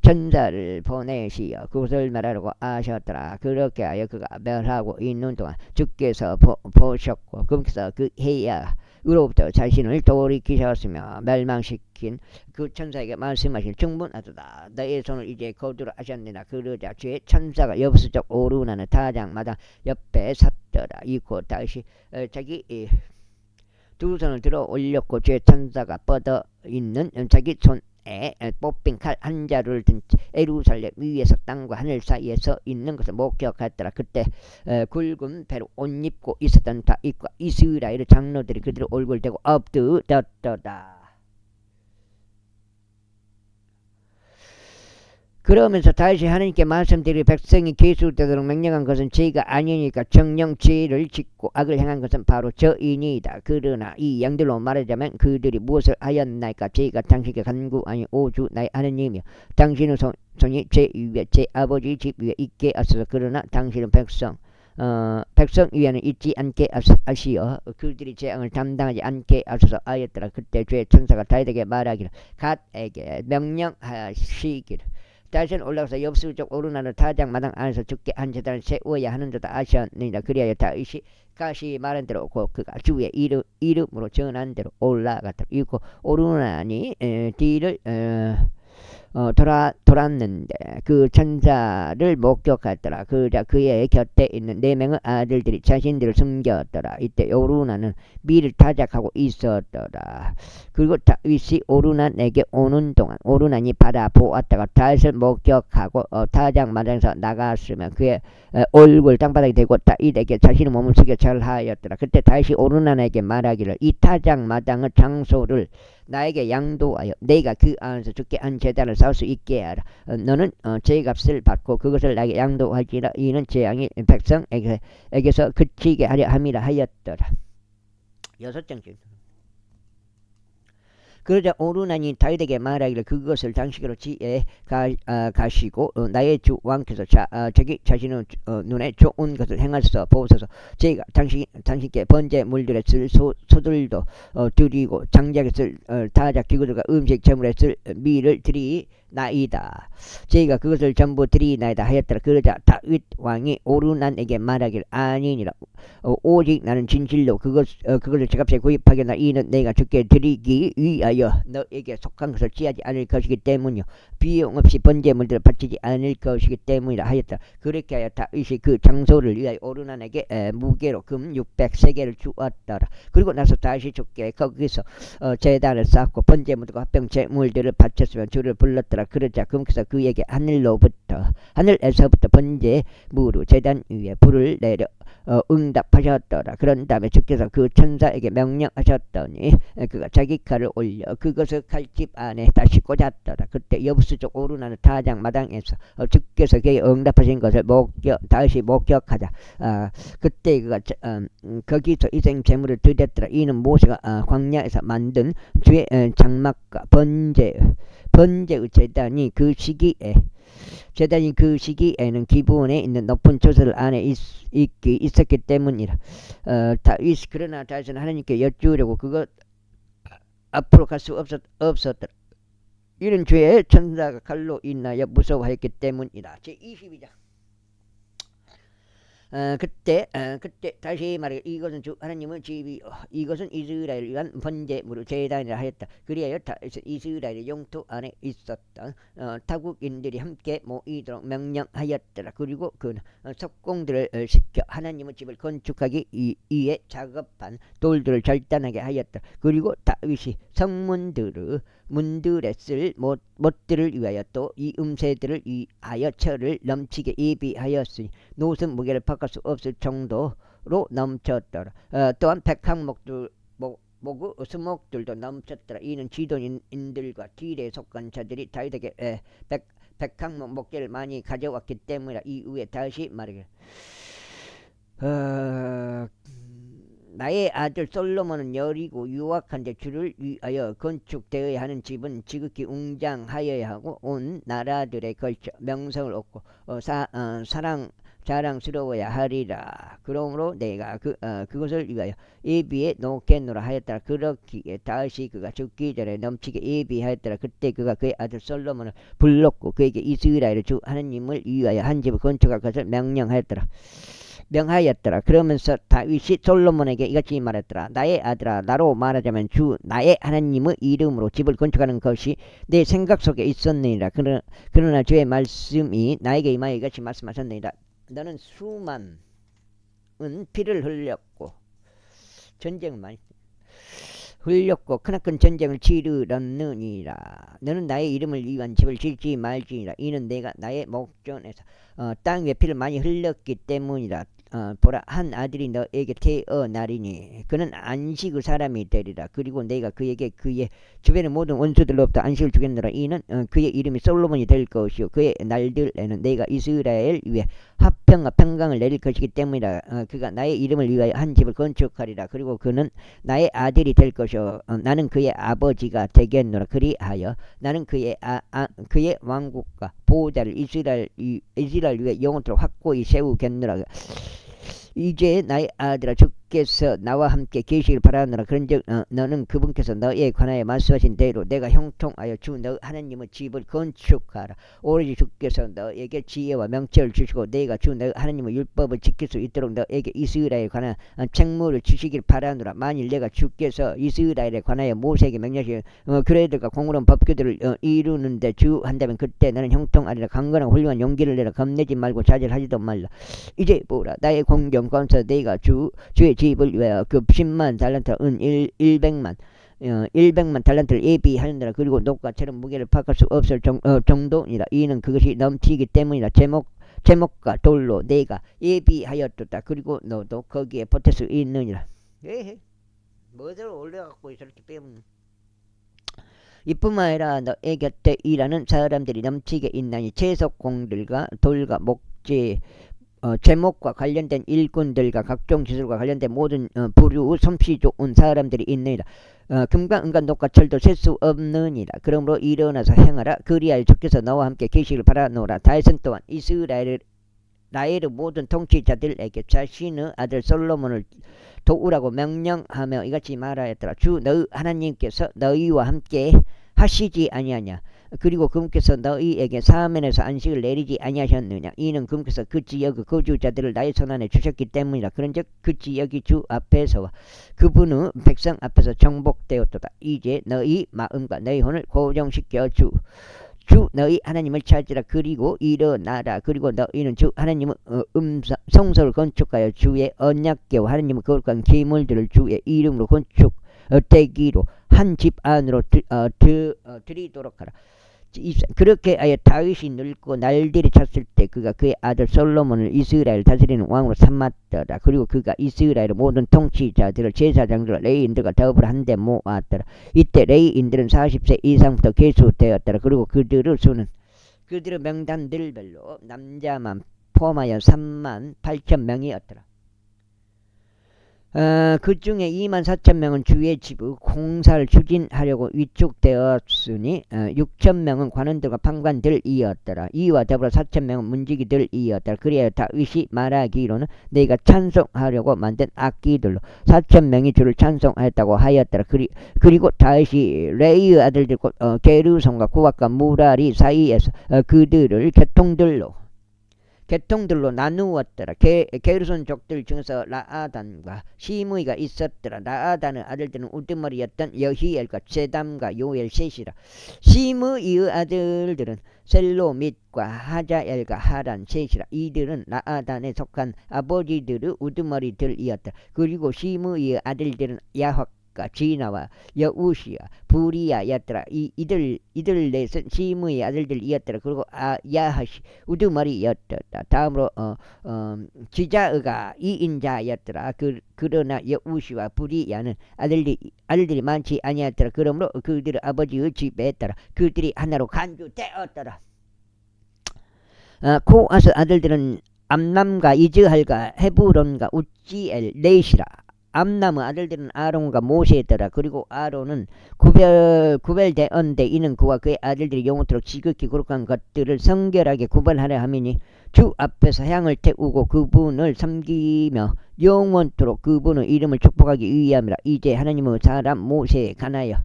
천사를 보내시어 그것을 멸하라고 하셨더라. 그렇게 하여 그가 멸하고 있는 동안 주께서 보셨고 그분께서 그 으로부터 자신을 돌이키셨으며 멸망시킨 그 천사에게 말씀하실 충분하도다. 너의 손을 이제 거두라 하셨느니라. 그러자 주의 천사가 여부수적 오르나는 타작마다 옆에 섰더라. 이고 다시 자기 두 손을 들어 올렸고 주의 천사가 뻗어 있는 자기 손에 뽑힌 칼 한 자루를 든 예루살렘 위에서 땅과 하늘 사이에 서 있는 것을 목격하였더라. 그때 굵은 배로 옷 입고 있었던 다윗과 이스라엘의 장로들이 그들의 얼굴을 대고 엎드렸더라. 그러면서 다시 하나님께 말씀드릴 백성이 계수되도록 명령한 것은 죄가 아니니까 정령 죄를 짓고 악을 행한 것은 바로 저인이다. 그러나 이 양들로 말하자면 그들이 무엇을 하였나이까? 죄가 당신에게 간구 아니 오주 나의 하느님이여 당신의 손이 죄 위에 제 아버지 집 위에 있게 하소서. 그러나 당신은 백성 위에는 있지 않게 하시어 그들이 재앙을 담당하지 않게 하소서 하였더라. 그때 주의 천사가 다윗에게 말하기를 갓에게 명령하시기를 다시는 올라가서 엽수적 오르나는 타작 마당 안에서 죽게 한 제단을 세워야 하는도다 하셨느니라. 그리하여 다윗이 가시 말한 대로 그가 주의 이름으로 전한 대로 올라갔다. 이고 오르나니 뒤를 돌았는데 그 천사를 목격하더라. 그자 그의 곁에 있는 4명의 아들들이 자신들을 숨겼더라. 이때 오르나는 미를 타작하고 있었더라. 그리고 다윗이 오르난에게 오는 동안 오르난이 바라보았다가 다윗을 목격하고 타작마당에서 나갔으면 그의 얼굴 땅바닥에 대고 다윗에게 자신의 몸을 숙여 절하였더라. 그때 다윗이 오르난에게 말하기를 이 타작마당의 장소를 나에게 양도하여 내가 그 안에서 죽게 한 제단을 쌓을 수 있게 하라. 너는 죄값을 받고 그것을 나에게 양도할지라. 이는 재앙이 백성에게서 그치게 하려 함이라 하였더라. 6장째. 그러자 오르난이 다윗에게 말하기를 그것을 당신으로 지에 가시고 나의 주 왕께서 자기 자신의 눈에 좋은 것을 행하셔서 보소서. 제가 당신께 번제 물들에 쓸 소들도 드리고 장작에 쓸 타작 기구들과 음식 제물에 쓸 미를 드리나이다. 제가 그것을 전부 드리나이다 하였더라. 그러자 다윗 왕이 오르난에게 말하기를 아니니라. 오직 나는 진실로 그것을 제값에 구입하겠나. 이는 내가 주께 드리기 위하여 너에게 속한 것을 취하지 않을 것이기 때문이요 비용 없이 번제물들을 바치지 않을 것이기 때문이라 하였다. 그렇게 하여 다윗이 그 장소를 위하여 오르난에게 무게로 금 600세겔을 주었더라. 그리고 나서 다시 주께 거기서 제단을 쌓고 번제물들과 합병제물들을 바쳤으면 주를 불렀더라. 그러자 그분께서 그에게 하늘에서부터 번제물로 제단 위에 불을 내려 응답하셨더라. 그런 다음에 주께서 그 천사에게 명령하셨더니 그가 자기 칼을 올려 그것을 칼집 안에 다시 꽂았더라. 그때 여부수족 오르나는 타작 마당에서 주께서 그에게 응답하신 것을 다시 목격하자. 그때 그가 거기서 희생 제물을 드렸더라. 이는 모세가 광야에서 만든 주의 장막과 번제의 제단이 그 시기에는 기브온에 있는 높은 초소를 안에 있었기 때문이라. 그러나 다윗은 하나님께 여쭈려고 그것 앞으로 갈 수 없었더라. 이는 주의 천사가 칼로 인하여 무서워했기 때문이다. 제22장. 그때 다시 말해 이것은 주 하나님의 집이 이것은 이스라엘을 위한 번제물을 제단이라 하였다. 그리하여 이스라엘의 영토 안에 있었던 타국인들이 함께 모이도록 명령하였더라. 그리고 그 석공들을 시켜 하나님의 집을 건축하기 위해 작업한 돌들을 절단하게 하였다. 그리고 다윗이 문들에 쓸 못들을 위하여 또 이 음새들을 위하여 철을 넘치게 예비하였으니 노선 무게를 바꿀 수 없을 정도로 넘쳤더라. 또한 백항목들 수목들도 넘쳤더라. 이는 지도인들과 딜에 속한 자들이 다윗에게 백항목 목재를 많이 가져왔기 때문이라. 이후에 다시 말하기를 나의 아들 솔로몬은 여리고 유악한 데 주를 위하여 건축되어야 하는 집은 지극히 웅장하여야 하고 온 나라들에 걸쳐 명성을 얻고 자랑스러워야 하리라. 그러므로 내가 그것을 위하여 예비해 놓겠노라 하였더라. 그렇기에 다시 그가 죽기 전에 넘치게 예비하였더라. 그때 그가 그의 아들 솔로몬을 불렀고 그에게 이스라엘의 주 하나님을 위하여 한 집을 건축할 것을 명하였더라. 그러면서 다윗이 솔로몬에게 이같이 말했더라. 나의 아들아, 나로 말하자면 주 나의 하나님의 이름으로 집을 건축하는 것이 내 생각 속에 있었느니라. 그러나 주의 말씀이 나에게 임하여 이같이 말씀하셨느니라. 너는 수많은 피를 흘렸고 전쟁을 많이 흘렸고 크나큰 전쟁을 치르렀느니라. 너는 나의 이름을 위한 집을 짓지 말지니라. 이는 내가 나의 목전에서 땅 위에 피를 많이 흘렸기 때문이라. 보라, 한 아들이 너에게 태어나리니 그는 안식의 사람이 되리라. 그리고 내가 그에게 그의 주변의 모든 원수들로부터 안식을 주겠노라. 이는 그의 이름이 솔로몬이 될 것이요 그의 날들에는 내가 이스라엘 위에 화평과 평강을 내릴 것이기 때문이라. 그가 나의 이름을 위하여 한 집을 건축하리라. 그리고 그는 나의 아들이 될 것이요 나는 그의 아버지가 되겠노라. 그리하여 나는 그의 왕국과 보호자를 이스라엘 위에 영원토록 확고히 세우겠노라. 이제 나의 아들아, 주께서 나와 함께 계시길 바라노라. 그런즉 너는 그분께서 너에 관하여 말씀하신 대로 내가 형통하여 주 너 하나님의 집을 건축하라. 오로지 주께서 너에게 지혜와 명철을 주시고 내가 주 너 하나님의 율법을 지킬 수 있도록 너에게 이스라엘에 관한 책무를 주시길 바라노라. 만일 내가 주께서 이스라엘에 관하여 모세에게 명령하신 그레들과 공의로운 법규들을 이루는데 주한다면 그때 너는 형통하리라. 강건하고 훌륭한 용기를 내라. 겁내지 말고 좌절하지도 말라. 이제 보라, 나의 공경 감사 내가 주의 집을 위하여 그 10만 달란트 은 100만 달란트를 예비하였느라. 그리고 녹과처럼 무게를 바꿀 수 없을 정도니라. 이는 그것이 넘치기 때문이라. 제목과 돌로 내가 예비하였도다. 그리고 너도 거기에 버틸 수 있느니라. 뭐대로 올려갖고 저렇게 빼면 이뿐만 아니라 너의 곁에 일하는 사람들이 넘치게 있나니 채석공들과 돌과 목재 제목과 관련된 일꾼들과 각종 기술과 관련된 모든 부류 솜씨 좋은 사람들이 있느니라. 금과 은과 녹과 철도 셀 수 없느니라. 그러므로 일어나서 행하라. 그리하여 주께서 너와 함께 계시길 바라노라. 다윗은 또한 이스라엘의 모든 통치자들에게 자신의 아들 솔로몬을 도우라고 명령하며 이같이 말하였더라. 주 너희 하나님께서 너희와 함께 하시지 아니하냐. 그리고 그분께서 너희에게 사면에서 안식을 내리지 아니하셨느냐. 이는 그분께서 그 지역의 거주자들을 나의 손안에 주셨기 때문이라. 그런즉 그 지역이 주 앞에서와 그분의 백성 앞에서 정복되었도다. 이제 너희 마음과 너희 혼을 고정시켜 주 너희 하나님을 찾으라. 그리고 일어나라. 그리고 너희는 주 하나님의 성소를 건축하여 주의 언약궤와 하나님의 거룩한 기물들을 주의 이름으로 건축되기로 한 집 안으로 드리도록 하라. 그렇게 하여 다윗이 늙고 날들이 찼을 때 그가 그의 아들 솔로몬을 이스라엘 다스리는 왕으로 삼았더라. 그리고 그가 이스라엘의 모든 통치자들을 제사장들과 레위인들과 더불어 한데 모았더라. 이때 레위인들은 40세 이상부터 계수되었더라. 그리고 그들의 수는 그들의 명단들별로 남자만 포함하여 3만 8천 명이었더라. 그 중에 2만 4천 명은 주의 집의 공사를 추진하려고 위축되었으니 6천 명은 관원들과 판관들이었더라. 이와 더불어 4천 명은 문지기들이었더라. 그리하여 다윗이 말하기로는 내가 찬송하려고 만든 악기들로 4천 명이 주를 찬송하였다고 하였더라. 그리고 다윗이 레이의 아들들 게르손과 고압과 무라리 사이에서 그들을 계통들로 나누었더라. 게르손족들 중에서 라아단과 시므이가 있었더라. 라아단의 아들들은 우두머리였던 여히엘과 제담과 요엘 셋이라. 시므이의 아들들은 셀로밋과 하자엘과 하란 셋이라. 이들은 라아단에 속한 아버지들의 우두머리들이었다. 그리고 시므이의 아들들은 야확과 지나와 여우시야 부리야였더라. 이들 넷은 시므의 아들들이었더라. 그리고 야하시 우두머리였다. 다음으로 지자의가 이인자였더라. 그러나 여우시와 부리야는 아들들이 많지 아니었더라. 그러므로 그들의 아버지의 집에 따라 그들이 하나로 간주되었더라. 코아스 아들들은 암남과 이즈할과 헤브론과 우찌엘 넷이라. 암남의 아들들은 아론과 모세더라. 그리고 아론은 구별되었는데 이는 그와 그의 아들들이 영원토록 지극히 거룩한 것들을 성결하게 구별하려 함이니 주 앞에서 향을 태우고 그분을 섬기며 영원토록 그분의 이름을 축복하기 위함이라. 이제 하나님의 사람 모세에 관하여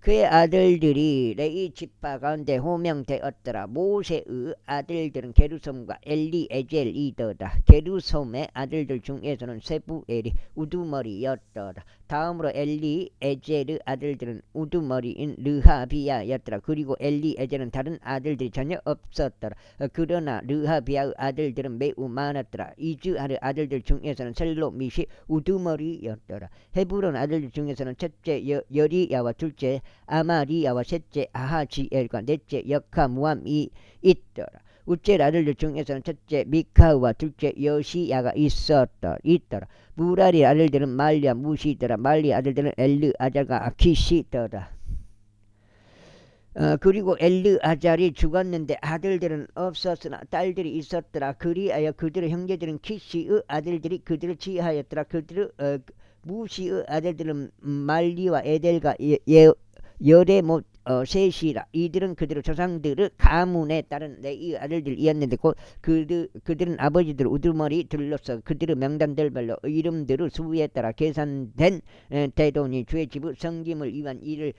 그의 아들들이 레위 지파 가운데 호명되었더라. 모세의 아들들은 게르솜과 엘리에젤이더라. 게르솜의 아들들 중에서는 세부엘이 우두머리였더라. 다음으로 엘리에젤의 아들들은 우두머리인 르하비야였더라. 그리고 엘리에젤은 다른 아들들이 전혀 없었더라. 그러나 르하비야의 아들들은 매우 많았더라. 이즈할의 아들들 중에서는 셀로밋이 우두머리였더라. 헤브론 아들들 중에서는 첫째 여리야와 둘째 아마리야와 셋째 아하지엘과 넷째 역하무함이 있더라. 우째 아들들 중에서는 첫째 미카와 둘째 여시야가 있더라. 무라리 아들들은 말리야 무시더라. 말리 아들들은 엘르아잘과 아키시더라. 그리고 엘르아잘이 죽었는데 아들들은 없었으나 딸들이 있었더라. 그리하여 그들의 형제들은 키시의 아들들이 그들을 지하였더라. 그들의 무시의 아들들은 말리와 에델과 여레못 셋이라. 이들은 그들의 조상들의 가문에 따른 레위 아들들이었는데 곧 그들은 아버지들 우두머리 들로서 그들의 명단들별로 이름들의 수에 따라 계산된 대돈이 주의 집의 섬김을 위한 일을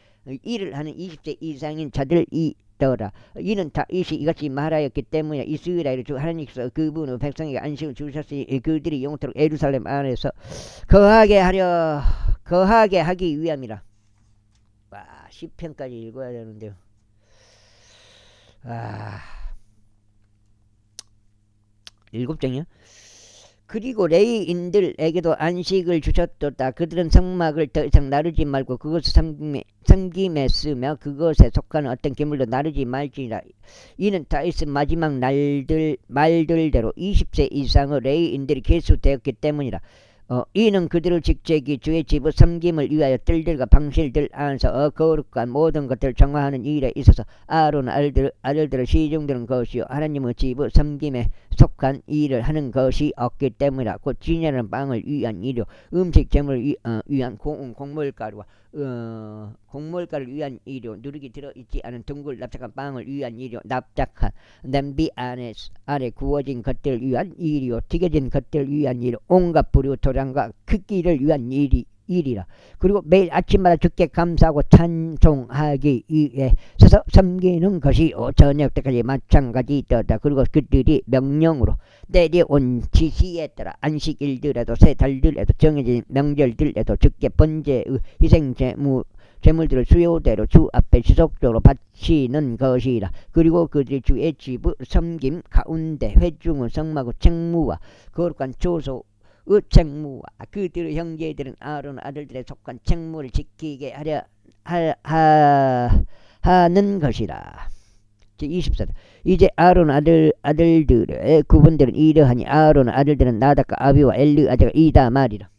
하는 20세 이상인 자들이더라. 이는 다윗이 이같이 말하였기 때문에 이스라엘의 주 하나님께서 그분의 백성에게 안식을 주셨으니 그들이 영원토록 예루살렘 안에서 거하게 하기 위함이라. 와, 10편까지 읽어야 되는데요. 일곱 장이요. 그리고 레위인들에게도 안식을 주셨도다. 그들은 성막을 더 이상 나르지 말고 그것을 섬김에 쓰며 그것에 속하는 어떤 기물도 나르지 말지라. 이는 다윗의 마지막 말들대로 20세 이상의 레위인들이 계수되었기 때문이라. 이는 그들의 직책이 주의 집의 섬김을 위하여 뜰들과 방실들 안에서 거룩한 모든 것들을 정화하는 일에 있어서 아론 아들들을 시중드는 것이요 하나님의 집의 섬김에 속한 일을 하는 것이 없기 때문이라. 곧 진열하는 빵을 위한 일이요 음식 제물을 위한 곡물가루와 곡물가루를 위한 일이요 누룩이 들어있지 않은 둥글 납작한 빵을 위한 일이요 납작한 냄비 아래 구워진 것들을 위한 일이요 튀겨진 것들을 위한 일이요 온갖 불이요 도량과 크기를 위한 일이라. 그리고 매일 아침마다 주께 감사하고 찬송하기 위해 서서 섬기는 것이 저녁 때까지 마찬가지더라. 그리고 그들이 명령으로 내려온 지시에 따라 안식일들에도 새 달들에도 정해진 명절들에도 주께 번제의 희생 제물들을 수요대로 주 앞에 지속적으로 바치는 것이라. 그리고 그들이 주의 집의 섬김 가운데 회중의 성막의 책무와 거룩한 조소 책무와 그들의 형제들은 아론 아들들에 속한 책무를 지키게 하는 것이라. 24절. 이제 아론 아들들의 구분들은 이러하니 아론 아들들은 나답과 아비와 엘르아자가 이다말이라.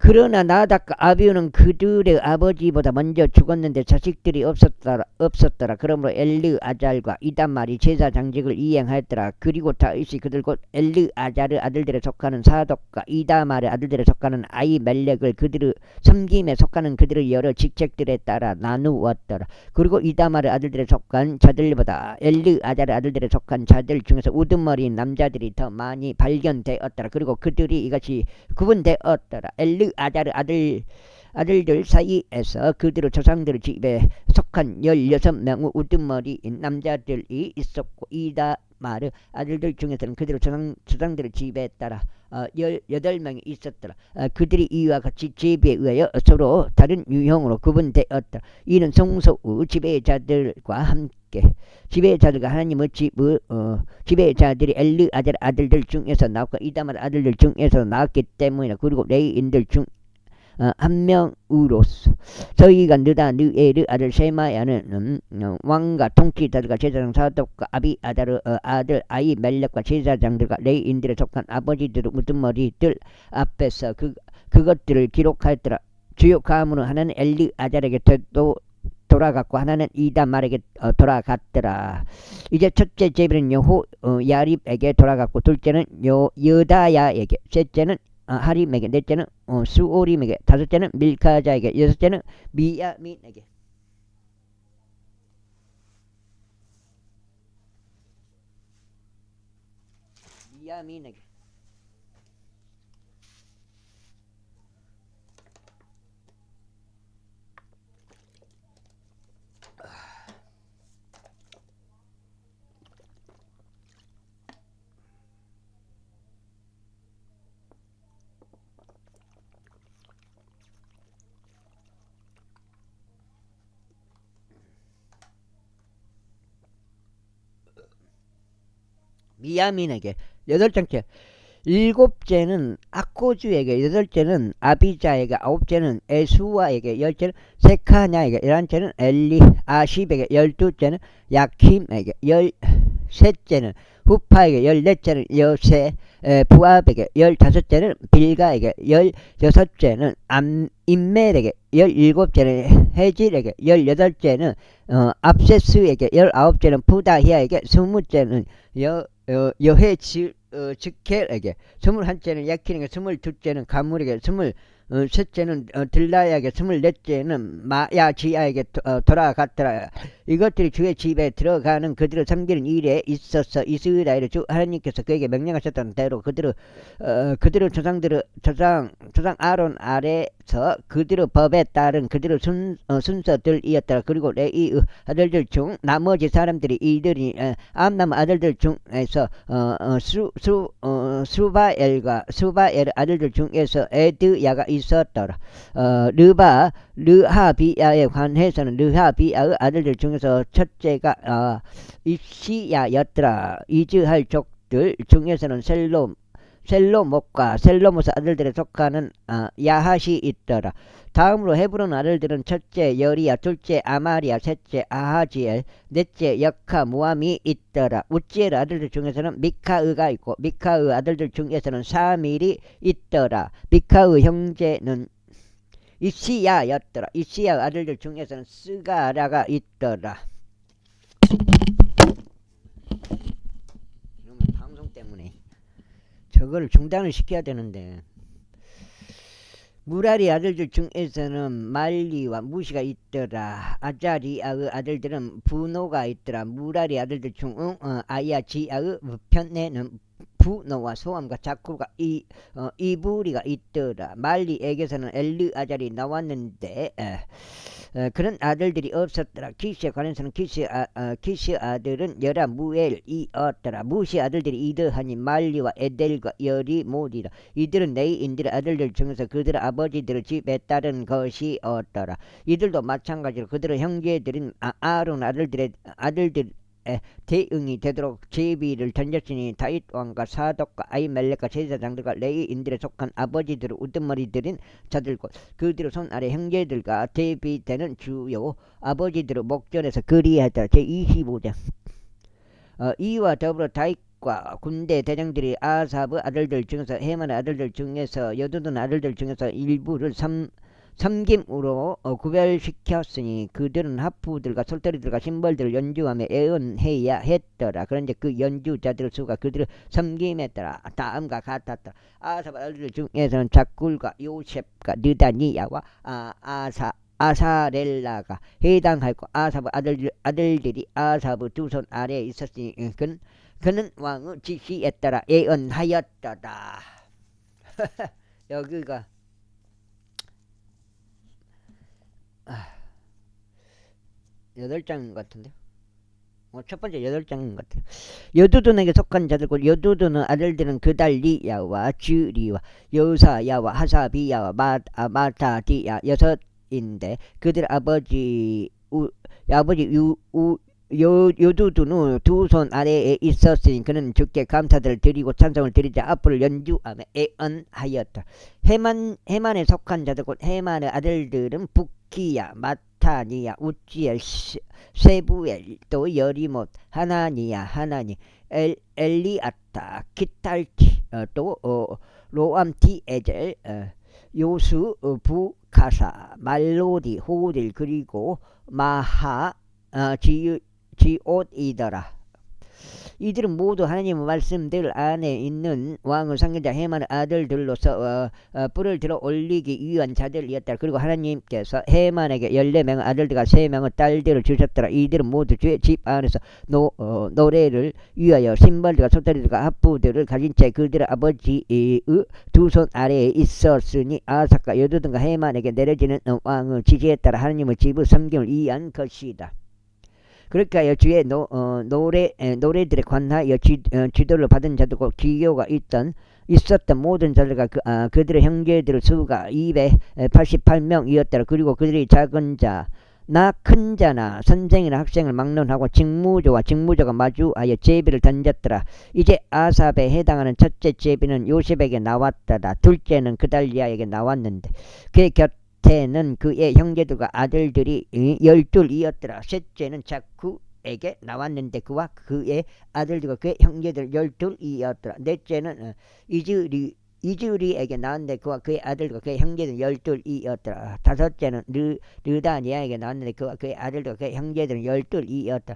그러나 나답과 아비우는 그들의 아버지보다 먼저 죽었는데 자식들이 없었더라. 그러므로 엘르아잘과 이다말이 제사 장직을 이행하였더라. 그리고 다윗이 그들 곧 엘르아잘의 아들들에 속하는 사독과 이다말의 아들들에 속하는 아히멜렉을 그들의 섬김에 속하는 그들의 여러 직책들에 따라 나누었더라. 그리고 이다말의 아들들에 속한 자들보다 엘르아잘의 아들들에 속한 자들 중에서 우두머리인 남자들이 더 많이 발견되었더라. 그리고 그들이 이같이 구분되었더라. 엘르아잘의 아들들 사이에서 그들의 조상들의 집에 속한 16명의 우두머리인 남자들이 있었고 이다마르 아들들 중에서는 그들의 조상들의 집에 따라 18명이 있었더라. 그들이 이와 같이 제비에 의하여 서로 다른 유형으로 구분되었다. 이는 성소의 지배자들과 함께 지배자들과 하나님의 지배자들이 엘르 아들들 중에서 나왔고 이다마르 아들들 중에서 나왔기 때문이다. 그리고 레위인들 중 한 명으로서 저희가 느에르 아들 세마야는 왕과 통치자들과 제사장 사독과 아비아다르 아들 아히멜렉과 제사장들과 레위인들에 속한 아버지들의 우두머리들 앞에서 그것들을 기록하였더라. 주요 가문은 하나는 엘르 아잘에게 돌아갔고 하나는 이다말에게 돌아갔더라. 이제 첫째 제비는 야립에게 돌아갔고 둘째는 여다야에게 셋째는 하림에게 넷째는 수오림에게 다섯째는 밀카자에게 여섯째는 미야민에게 미야민에게 여덟째 일곱째는 아코주에게 여덟째는 아비자에게 아홉째는 에수아에게 열째는 세카냐에게 열한째는 엘리아십에게 열두째는 야킴에게 열셋째는 후파에게 열넷째는 여세 부압에게 열다섯째는 빌가에게 열여섯째는 임멜에게 열일곱째는 헤질에게 열여덟째는 압세스에게 열아홉째는 푸다히아에게 스무째는 즉켈에게 21째는 야킨에게 22째는 가물에게 23째는 들라야에게 24째는 마야지야에게 돌아갔더라. 이것들이 주의 집에 들어가는 그들을 섬기는 일에 있어서 이스라엘의 주 하나님께서 그에게 명령하셨던 대로 그들의 조상 아론 아래서 그들의 법에 따른 그들의 순서들이었더라. 그리고 레이의 아들들 중 나머지 사람들이 이들이 암남 아들들 중에서 수바엘 아들들 중에서 에드야가 있었더라. 르하비야에 관해서는 르하비야의 아들들 중에서 첫째가 입시야였더라. 이즈할 족들 중에서는 셀로못과 셀로못의 아들들에 속하는 야핫이 있더라. 다음으로 헤브론 아들들은 첫째 여리야, 둘째 아마리야, 셋째 아하지엘, 넷째 역하 무함이 있더라. 우찌엘 아들들 중에서는 미카의가 있고 미카의 아들들 중에서는 사밀이 있더라. 미카의 형제는 이시야였더라. 이시야 아들들 중에서는 스가라가 있더라. 방송 때문에 저거를 중단을 시켜야 되는데 무라리 아들들 중에서는 말리와 무시가 있더라. 아자리아의 아들들은 부노가 있더라. 무라리 아들들 중 아야지아의 편에는 부노와 소함과 자쿠가 이부리가 있더라. 말리에게서는 엘르아잘이 나왔는데 그런 아들들이 없었더라. 키시에 관해서는 키시 아들은 여라 무엘이었더라. 무시 아들들이 이드하니 말리와 에델과 여리모리라. 이들은 레위인들의 아들들 중에서 그들의 아버지들의 집에 따른 것이었더라. 이들도 마찬가지로 그들의 형제들인 아론 아들들 대응이 되도록 제비를 던졌으니 다윗 왕과 사독과 아히멜렉과 제사장들과 레위인들에 속한 아버지들의 우두머리들인 자들과 그들의 손 아래 형제들과 대비되는 주요 아버지들의 목전에서 그리하더라. 제25장 이와 더불어 다윗과 군대 대장들이 아삽의 아들들 중에서 헤만의 아들들 중에서 여두둔 아들들 중에서 일부를 섬김으로 구별시켰으니 그들은 하프들과 솔터리들과 심벌들을 연주하며 애언해야 했더라. 그런데 그 연주자들의 수가 그들을 섬김에 따라 다음과 같았다. 아삽 아들들 중에서는 작굴과 요셉과 느다니야와 아사렐라가 해당하였고 아삽의 아들들이 아삽의 두 손 아래에 있었으니 그는 왕의 지시에 따라 애언하였다. 여기가 8장인 것 같은데. 첫 번째 8장인 것 같아요. 여두둔에게 속한 자들고 여두둔은 아들들은 그달리야와 주리와 여사야와 하사비야와 마타디야 6인데 그들 아버지 여두둔은 두 손 아래에 있었으니 그는 주께 감사들을 드리고 찬송을 드리자 앞으로 연주하며 애언하였다. 해만에 속한 자들 곧 해만의 아들들은 북기야 마타니야 우찌엘 세부엘 또 여리못 하나니야 하나니 엘리아타 기탈티 또 로암티 에젤 요수 부가사 말로디 호딜 그리고 마하 지옷이더라. 이들은 모두 하나님의 말씀들 안에 있는 왕의 상견자 해만의 아들들로서 뿔을 들어 올리기 위한 자들이었다. 그리고 하나님께서 해만에게 14명의 아들들과 3명의 딸들을 주셨더라. 이들은 모두 주의 집 안에서 노래를 위하여 신발들과 소다리들과 합부들을 가진 채 그들의 아버지의 두 손 아래에 있었으니 아삭과 여두둔과 해만에게 내려지는 왕의 지시에 따라 하나님의 집의 섬김을 위한 것이다. 그러니까 주의 노래들에 관하여 지도를 받은 자들과 기교가 있었던 모든 자들과 그들의 형제들의 수가 288명이었더라. 그리고 그들이 작은 자나 큰 자나 선생이나 학생을 막론하고 직무조가 마주하여 제비를 던졌더라. 이제 아삽에 해당하는 첫째 제비는 요셉에게 나왔더라. 둘째는 그달리아에게 나왔는데 그의 곁에는 그의 형제들과 아들들이 12이었더라. 셋째는 자쿠에게 나왔는데 그와 그의 아들들과 그의 형제들 12이었더라. 넷째는 이즈리에게 나왔는데 그와 그의 아들과 그의 형제들 12이었더라. 다섯째는 르다니아에게 나왔는데 그와 그의 아들과 그의 형제들은 12이었더라.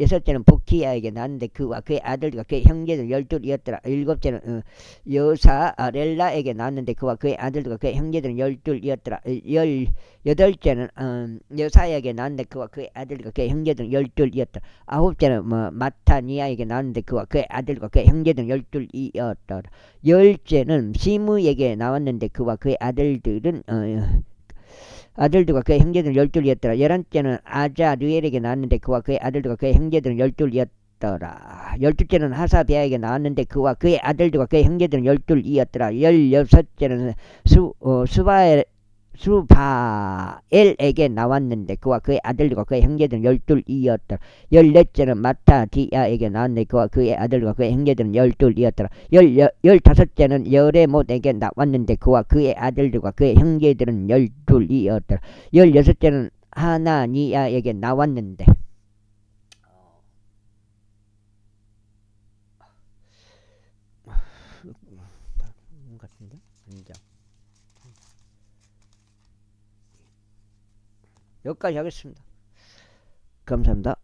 여섯째는 부키야에게 나왔는데 그와 그의 아들과 그의 형제들 12이었더라. 일곱째는 여사렐라에게 나왔는데 그와 그의 아들과 그의 형제들은 12이었더라. 여덟째는 여사야에게 나왔는데 그와 그의 아들과 그의 형제들은 12이었더라. 아홉째는 마타니아에게 나왔는데 그와 그의 아들과 그의 형제들은 12이었더라. 열째는 시므에게 나왔는데 그와 그의 아들들과 그의 형제들은 12이었더라. 11째는 아자르엘에게 나왔는데 그와 그의 아들들과 그의 형제들은 12이었더라. 12째는 하사비아에게 나왔는데 그와 그의 아들들과 그의 형제들은 12이었더라. 16째는 수바엘에게 나왔는데 그와 그의 아들과 그의 형제들은 12이었더라. 14째는 마타디아에게 나왔는데 그와 그의 아들과 그의 형제들은 12이었더라. 15째는 여레못에게 나왔는데 그와 그의 아들들과 그의 형제들은 12이었더라. 16째는 하나니아에게 나왔는데 여기까지 하겠습니다. 감사합니다.